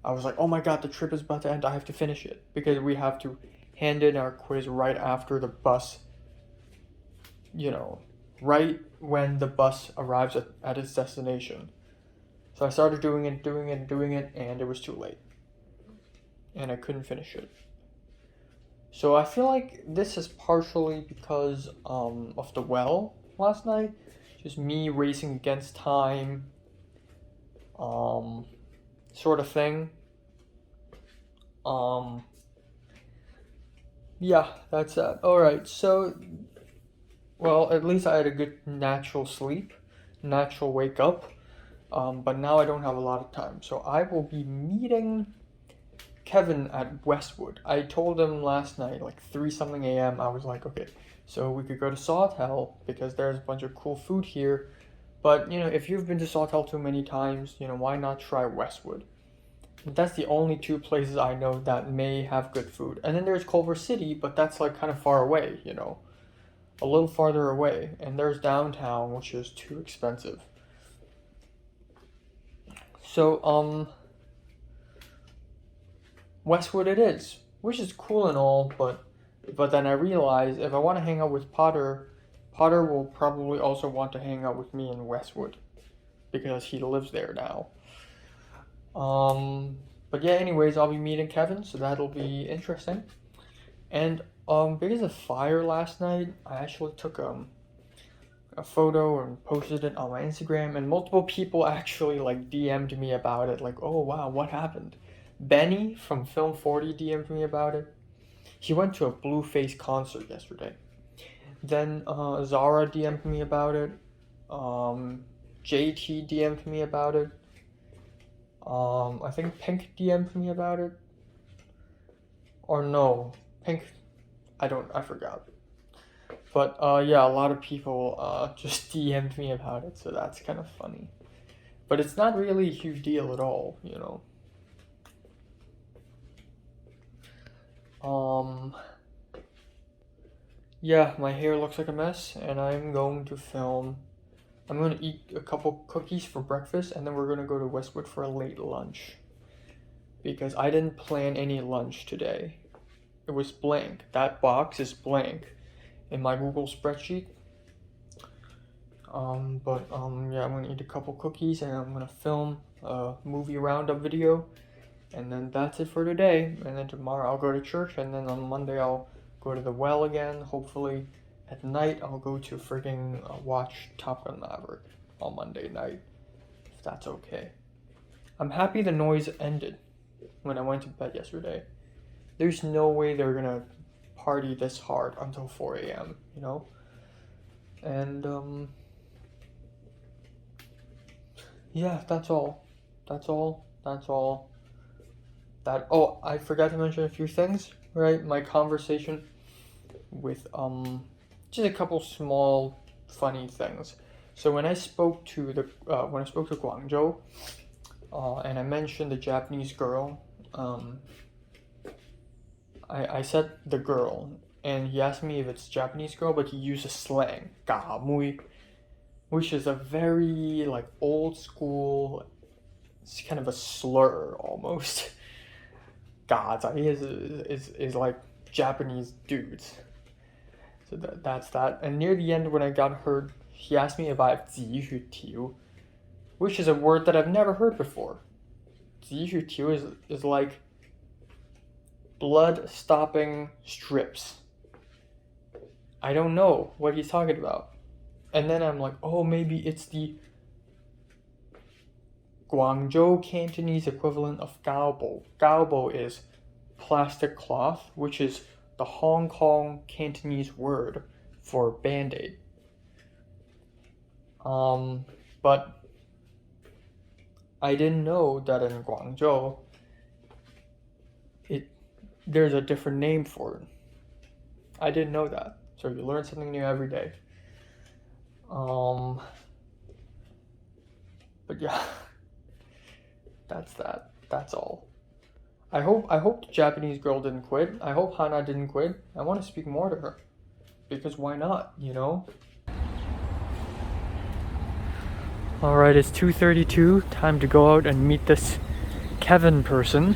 I was like, oh my god, the trip is about to end, I have to finish it, because we have to hand in our quiz right after the bus, right when the bus arrives at its destination. So I started doing it, and it was too late. And I couldn't finish it. So I feel like this is partially because of the well last night. Just me racing against time, sort of thing. Yeah, that's it. Alright, so, well, at least I had a good natural sleep, natural wake up. But now I don't have a lot of time. So I will be meeting Kevin at Westwood. I told him last night, like 3 something a.m., I was like, okay, so we could go to Sawtell because there's a bunch of cool food here. But, if you've been to Sawtell too many times, why not try Westwood? That's the only 2 places I know that may have good food. And then there's Culver City, but that's like kind of far away, a little farther away. And there's downtown, which is too expensive. So, Westwood it is, which is cool and all, but then I realized if I want to hang out with Potter, Potter will probably also want to hang out with me in Westwood because he lives there now. But yeah, anyways, I'll be meeting Kevin, so that'll be interesting. And because of fire last night, I actually took a photo and posted it on my Instagram, and multiple people actually like DM'd me about it, like, oh wow, what happened? Benny from Film 40 DM'd me about it. He went to a Blueface concert yesterday. Then Zara DM'd me about it. JT DM'd me about it. I think Pink DM'd me about it. Or no, Pink, I forgot. But yeah, a lot of people just DM'd me about it, so that's kind of funny. But it's not really a huge deal at all, Yeah, my hair looks like a mess, and I'm going to film I'm gonna eat a couple cookies for breakfast, and then we're gonna go to Westwood for a late lunch. Because I didn't plan any lunch today. It was blank. That box is blank in my Google spreadsheet. Yeah, I'm gonna eat a couple cookies and I'm gonna film a movie roundup video, and then that's it for today. And then tomorrow I'll go to church, and then on Monday I'll go to the well again. Hopefully, at night I'll go to freaking watch Top Gun Maverick on Monday night, if that's okay. I'm happy the noise ended when I went to bed yesterday. There's no way they're gonna party this hard until 4 a.m., you know? And, yeah, that's all. Oh, I forgot to mention a few things, right? My conversation with, just a couple small funny things. So when I spoke to Guangzhou, and I mentioned the Japanese girl, I said the girl, and he asked me if it's Japanese girl, but he used a slang, "ga mui," which is a very like old school. It's kind of a slur almost. "Ga" is like Japanese dudes. So that's that. And near the end, when I got heard, he asked me about 集血条, which is a word that I've never heard before. 集血条is like blood stopping strips. I don't know what he's talking about. And then I'm like, oh, maybe it's the Guangzhou Cantonese equivalent of gaobo. Gaobo is plastic cloth, which is the Hong Kong Cantonese word for Band-Aid. But I didn't know that in Guangzhou, there's a different name for it. I didn't know that. So you learn something new every day. But yeah, that's that. That's all. I hope the Japanese girl didn't quit. I hope Hana didn't quit. I want to speak more to her. Because why not, you know? Alright, it's 2:32. Time to go out and meet this Kevin person.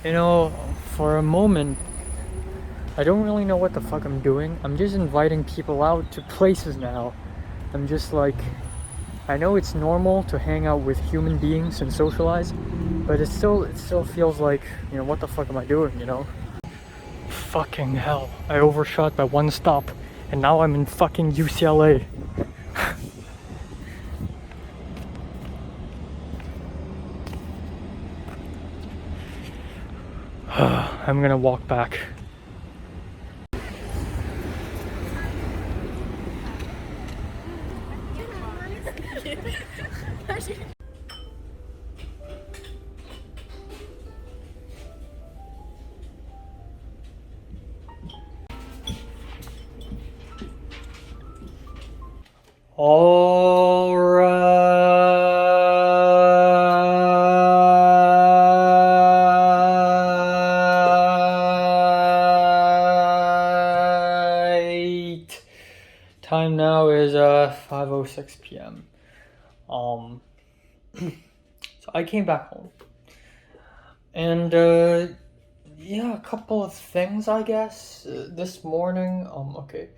You know, for a moment, I don't really know what the fuck I'm doing. I'm just inviting people out to places now. I'm just like, I know it's normal to hang out with human beings and socialize, but it still feels like, you know, what the fuck am I doing, you know? Fucking hell. I overshot by one stop, and now I'm in fucking UCLA. I'm gonna walk back. All right. Time now is 5:06 p.m. So I came back home, and yeah, a couple of things, I guess. This morning, okay,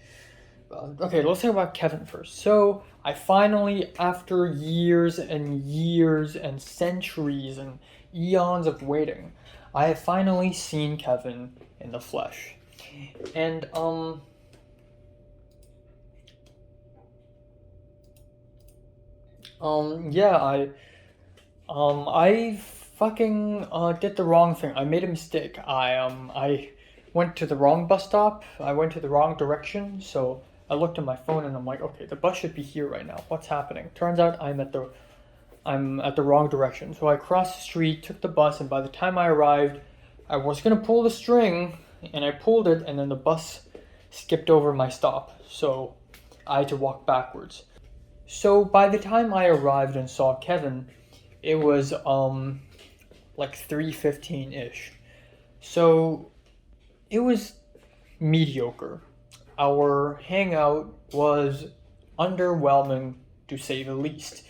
let's talk about Kevin first. So I finally, after years and years and centuries and eons of waiting, I have finally seen Kevin in the flesh. And yeah, I fucking did the wrong thing. I made a mistake. I went to the wrong bus stop. I went to the wrong direction. So I looked at my phone and I'm like, okay, the bus should be here right now. What's happening? Turns out I'm at the wrong direction. So I crossed the street, took the bus, and by the time I arrived, I was gonna pull the string, and I pulled it, and then the bus skipped over my stop. So I had to walk backwards. So by the time I arrived and saw Kevin, it was like 3:15-ish. So it was mediocre. Our hangout was underwhelming to say the least.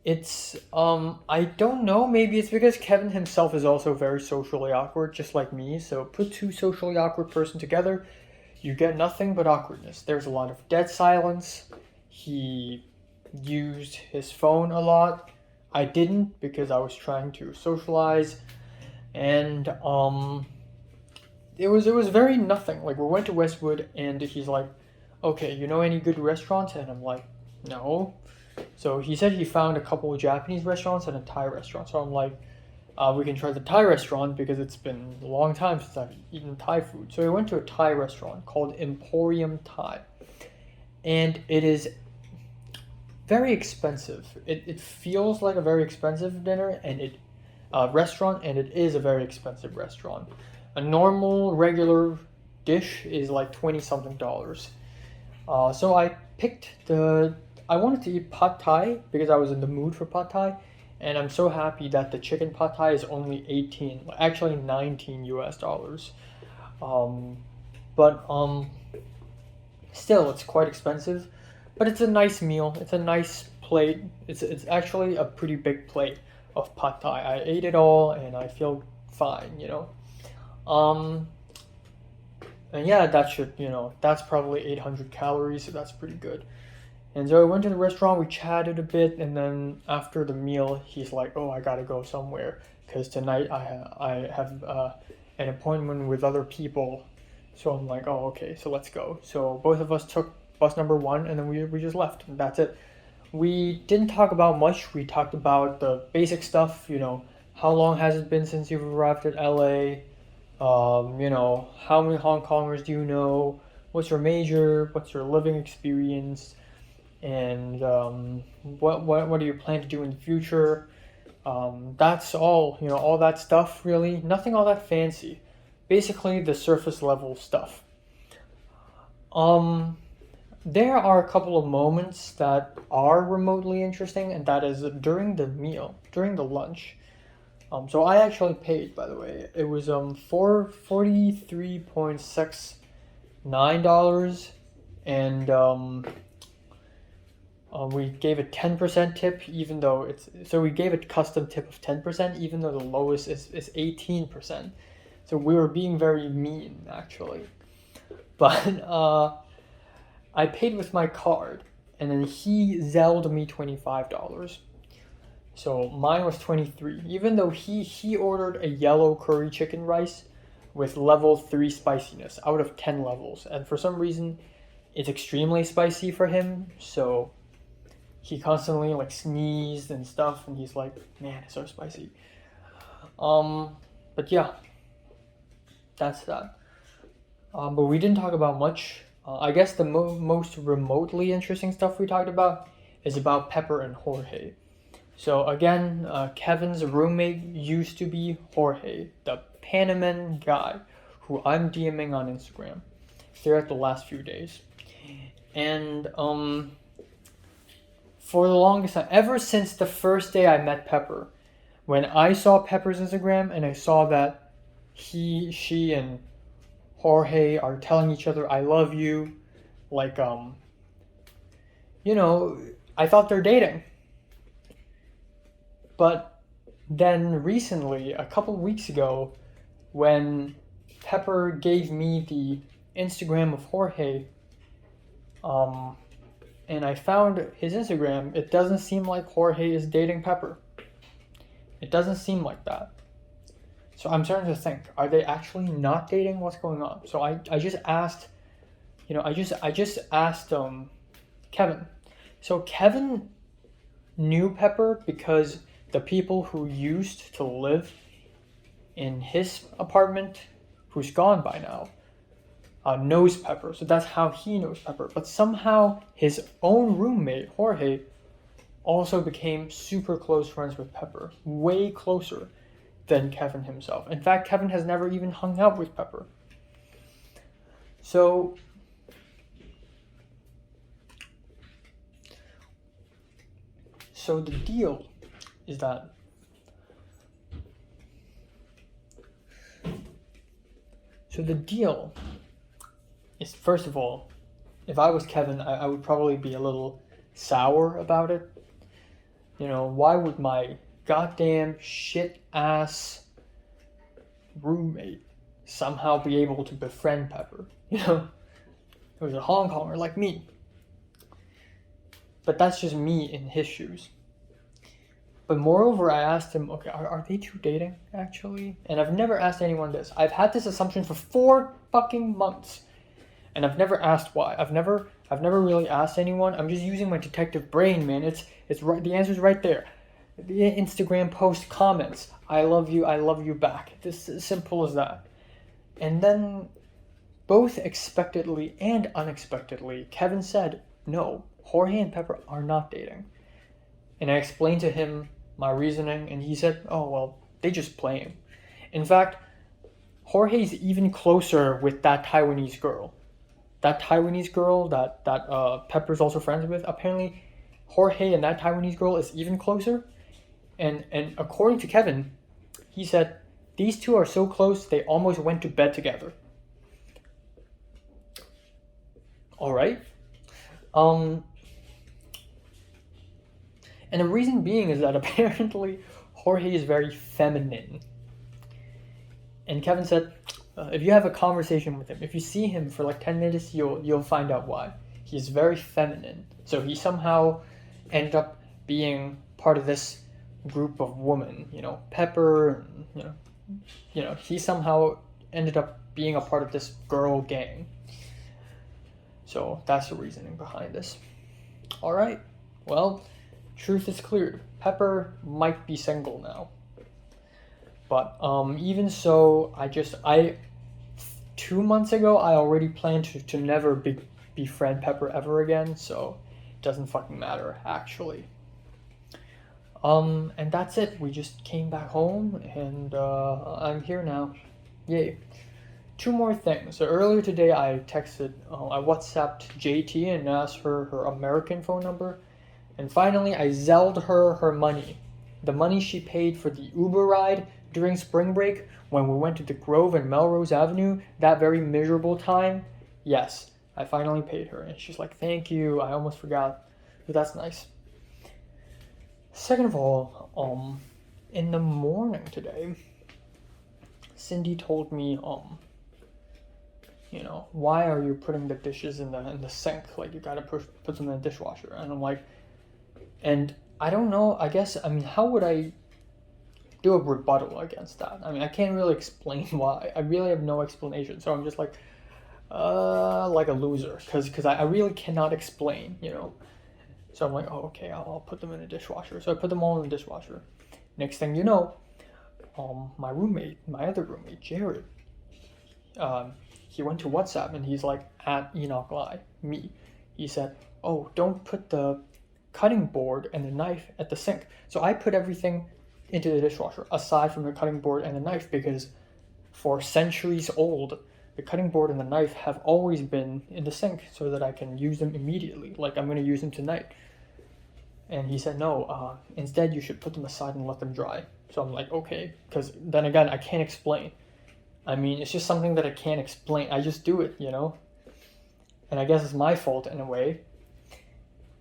It's I don't know, maybe it's because Kevin himself is also very socially awkward, just like me. So put two socially awkward person together, you get nothing but awkwardness. There's a lot of dead silence. He used his phone a lot. I didn't because I was trying to socialize, and it was very nothing. Like we went to Westwood, and he's like, "Okay, you know any good restaurants?" And I'm like, "No." So he said he found a couple of Japanese restaurants and a Thai restaurant. So I'm like, we can try the Thai restaurant because it's been a long time since I've eaten Thai food. So we went to a Thai restaurant called Emporium Thai, and it is very expensive. It feels like a very expensive dinner and it restaurant, and it is a very expensive restaurant. A normal regular dish is like 20 something dollars. So I picked I wanted to eat pad thai because I was in the mood for pad thai, and I'm so happy that the chicken pad thai is only 18, actually 19 US dollars. Um, but still, it's quite expensive, but it's a nice meal. It's a nice plate. It's actually a pretty big plate of pad thai. I ate it all, and I feel fine. Um, and yeah, that's probably 800 calories, so that's pretty good. And so I went to the restaurant, we chatted a bit, and then after the meal, he's like, "Oh, I gotta go somewhere because tonight I have an appointment with other people." So I'm like, "Oh, okay, so let's go." So both of us took bus number one, and then we just left, and that's it. We didn't talk about much. We talked about the basic stuff, how long has it been since you've arrived at LA? How many Hong Kongers do you know? What's your major? What's your living experience? And what do you plan to do in the future? That's all, all that stuff really. Nothing all that fancy. Basically the surface level stuff. Um, there are a couple of moments that are remotely interesting, and that is during the meal, during the lunch. So I actually paid, by the way. It was $43.69, and we gave a 10% tip, even though we gave a custom tip of 10%, even though the lowest is 18%. So we were being very mean, actually. But I paid with my card, and then he Zelled me $25. So mine was 23, even though he ordered a yellow curry chicken rice with level 3 spiciness out of 10 levels. And for some reason, it's extremely spicy for him, so he constantly like sneezed and stuff, and he's like, "Man, it's so spicy." But yeah, that's that. But we didn't talk about much. I guess the most remotely interesting stuff we talked about is about Pepper and Jorge. So again, Kevin's roommate used to be Jorge, the Panaman guy, who I'm DMing on Instagram throughout the last few days. And for the longest time, ever since the first day I met Pepper, when I saw Pepper's Instagram and I saw that she and Jorge are telling each other "I love you," like I thought they're dating. But then recently, a couple weeks ago, when Pepper gave me the Instagram of Jorge, and I found his Instagram, it doesn't seem like Jorge is dating Pepper. It doesn't seem like that. So I'm starting to think, are they actually not dating? What's going on? So I just asked, I just asked Kevin. So Kevin knew Pepper because the people who used to live in his apartment, who's gone by now, knows Pepper. So that's how he knows Pepper. But somehow his own roommate, Jorge, also became super close friends with Pepper. Way closer than Kevin himself. In fact, Kevin has never even hung out with Pepper. So the deal is that first of all, if I was Kevin, I would probably be a little sour about it. You know, why would my goddamn shit ass roommate somehow be able to befriend Pepper? You know, it was a Hong Konger like me. But that's just me in his shoes. But moreover, I asked him, okay, are they two dating, actually? And I've never asked anyone this. I've had this assumption for 4 fucking months. And I've never asked why. I've never really asked anyone. I'm just using my detective brain, man. It's right. The answer's right there. The Instagram post comments. I love you back. This is as simple as that. And then, both expectedly and unexpectedly, Kevin said, no, Jorge and Pepper are not dating. And I explained to him my reasoning, and he said, oh, well, they just playing. In fact, Jorge's even closer with that Taiwanese girl. That Taiwanese girl that Pepper's also friends with, apparently Jorge and that Taiwanese girl is even closer. And according to Kevin, he said, these two are so close, they almost went to bed together. All right. And the reason being is that apparently Jorge is very feminine. And Kevin said, if you have a conversation with him, if you see him for like 10 minutes, you'll find out why. He's very feminine. So he somehow ended up being part of this group of women, you know, Pepper, and, you know, he somehow ended up being a part of this girl gang. So that's the reasoning behind this. All right. Well, truth is clear. Pepper might be single now. But even so, 2 months ago, I already planned to never befriend Pepper ever again, so it doesn't fucking matter, actually. And that's it. We just came back home, and I'm here now. Yay. 2 more things. So earlier today, I WhatsApped JT and asked her American phone number. And finally, I Zelled her money. The money she paid for the Uber ride during spring break when we went to the Grove and Melrose Avenue, that very miserable time. Yes, I finally paid her. And she's like, thank you, I almost forgot. But that's nice. Second of all, in the morning today, Cindy told me, you know, why are you putting the dishes in the sink? Like, you gotta put them in the dishwasher. And I'm like, and I don't know, how would I do a rebuttal against that? I mean, I can't really explain why. I really have no explanation. So I'm just like a loser, because I really cannot explain, you know. So I'm like, oh, okay, I'll put them in the dishwasher. So I put them all in the dishwasher. Next thing you know, my other roommate, Jared, he went to WhatsApp and he's like, at Enoch Lai, me. He said, oh, don't put the cutting board and the knife at the sink. So I put everything into the dishwasher, aside from the cutting board and the knife, because for centuries old, the cutting board and the knife have always been in the sink so that I can use them immediately, like I'm going to use them tonight. And he said, no, instead you should put them aside and let them dry. So I'm like, okay, because then again, I can't explain. I mean, it's just something that I can't explain. I just do it, you know? And I guess it's my fault in a way.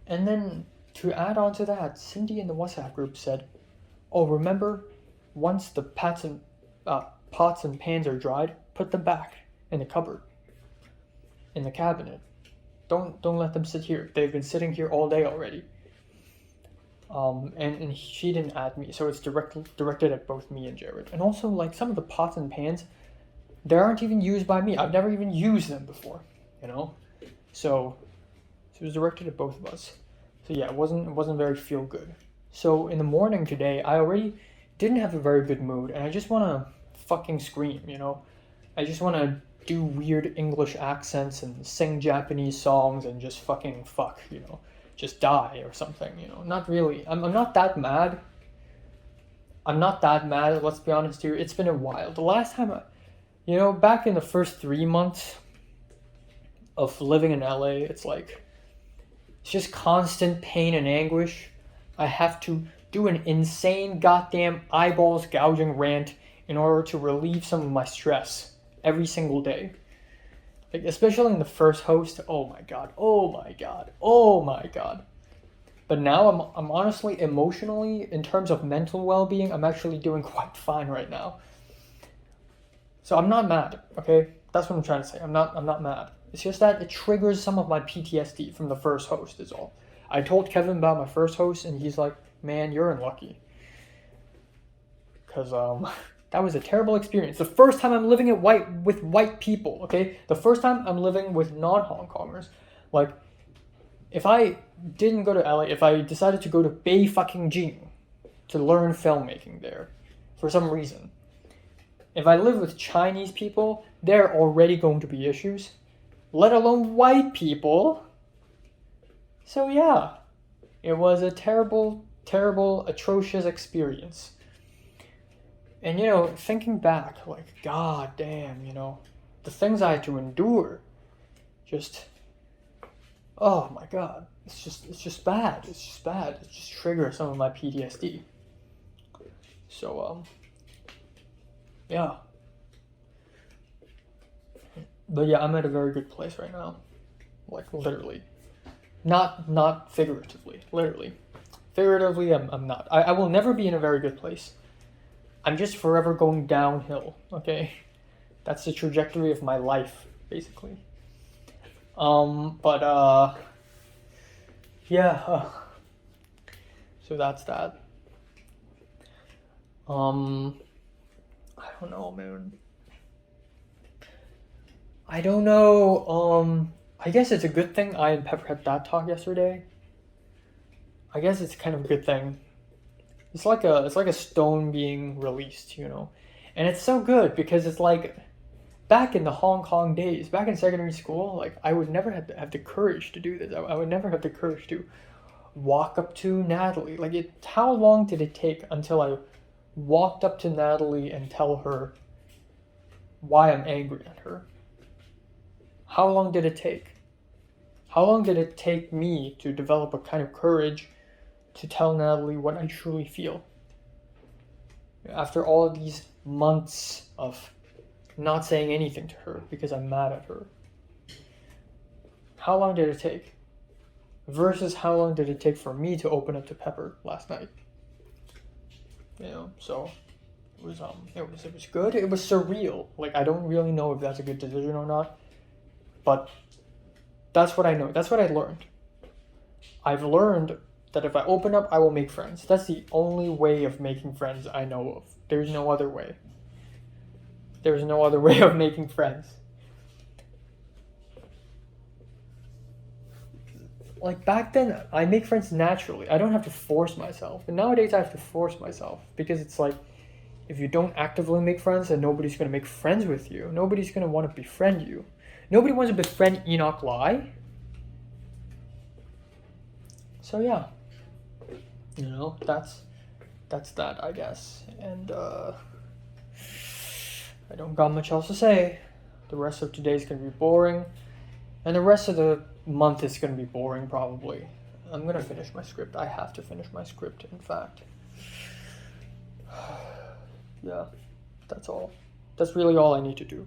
And then to add on to that, Cindy in the WhatsApp group said, oh, remember, once the pots and pans are dried, put them back in the cupboard, in the cabinet. Don't let them sit here. They've been sitting here all day already. And she didn't add me, so it's directed at both me and Jared. And also, like, some of the pots and pans, they aren't even used by me. I've never even used them before, you know? So it was directed at both of us. So yeah, it wasn't very feel good. So in the morning today, I already didn't have a very good mood, and I just want to fucking scream, you know? I just want to do weird English accents and sing Japanese songs and just fucking fuck, you know? Just die or something, you know? Not really. I'm not that mad. Let's be honest here. It's been a while. The last time back in the first 3 months of living in LA, it's just constant pain and anguish. I have to do an insane goddamn eyeballs gouging rant in order to relieve some of my stress every single day. Like, especially in the first host, oh my god. But now I'm honestly emotionally, in terms of mental well-being, I'm actually doing quite fine right now. So I'm not mad, okay? That's what I'm trying to say. I'm not mad. It's just that it triggers some of my PTSD from the first host is all. I told Kevin about my first host and he's like, "Man, you're unlucky." Cuz that was a terrible experience. The first time I'm living with white people, okay? The first time I'm living with non-Hong Kongers. Like if I didn't go to LA, if I decided to go to Bay fucking Jing to learn filmmaking there for some reason, if I live with Chinese people, there are already going to be issues, let alone white people. So yeah, it was a terrible, terrible, atrocious experience. And you know, thinking back, like, god damn, you know, the things I had to endure, just, oh my god, it's just bad. It's just bad. It just triggers some of my PTSD. So yeah. But yeah, I'm at a very good place right now. Like literally. Not figuratively. Literally. Figuratively, I'm not. I will never be in a very good place. I'm just forever going downhill, okay? That's the trajectory of my life, basically. Yeah. So that's that. I don't know, man. I don't know. I guess it's a good thing I and Pepper had that talk yesterday. I guess it's kind of a good thing. It's like a stone being released, you know, and it's so good because it's like back in the Hong Kong days, back in secondary school, like I would never have the courage to do this. I would never have the courage to walk up to Natalie. Like how long did it take until I walked up to Natalie and tell her why I'm angry at her? How long did it take? How long did it take me to develop a kind of courage to tell Natalie what I truly feel? After all of these months of not saying anything to her because I'm mad at her. How long did it take? Versus how long did it take for me to open up to Pepper last night? You know, so it was good. It was surreal. Like I don't really know if that's a good decision or not. But that's what I know. That's what I learned. I've learned that if I open up, I will make friends. That's the only way of making friends I know of. There's no other way. There's no other way of making friends. Like back then, I make friends naturally. I don't have to force myself. But nowadays, I have to force myself because it's like, if you don't actively make friends, then nobody's gonna make friends with you. Nobody's gonna want to befriend you. Nobody wants to befriend Enoch Lai. So yeah, you know, that's that, I guess. And I don't got much else to say. The rest of today is gonna be boring, and the rest of the month is gonna be boring probably. I'm gonna finish my script. I have to finish my script, in fact. Yeah, that's all. That's really all I need to do.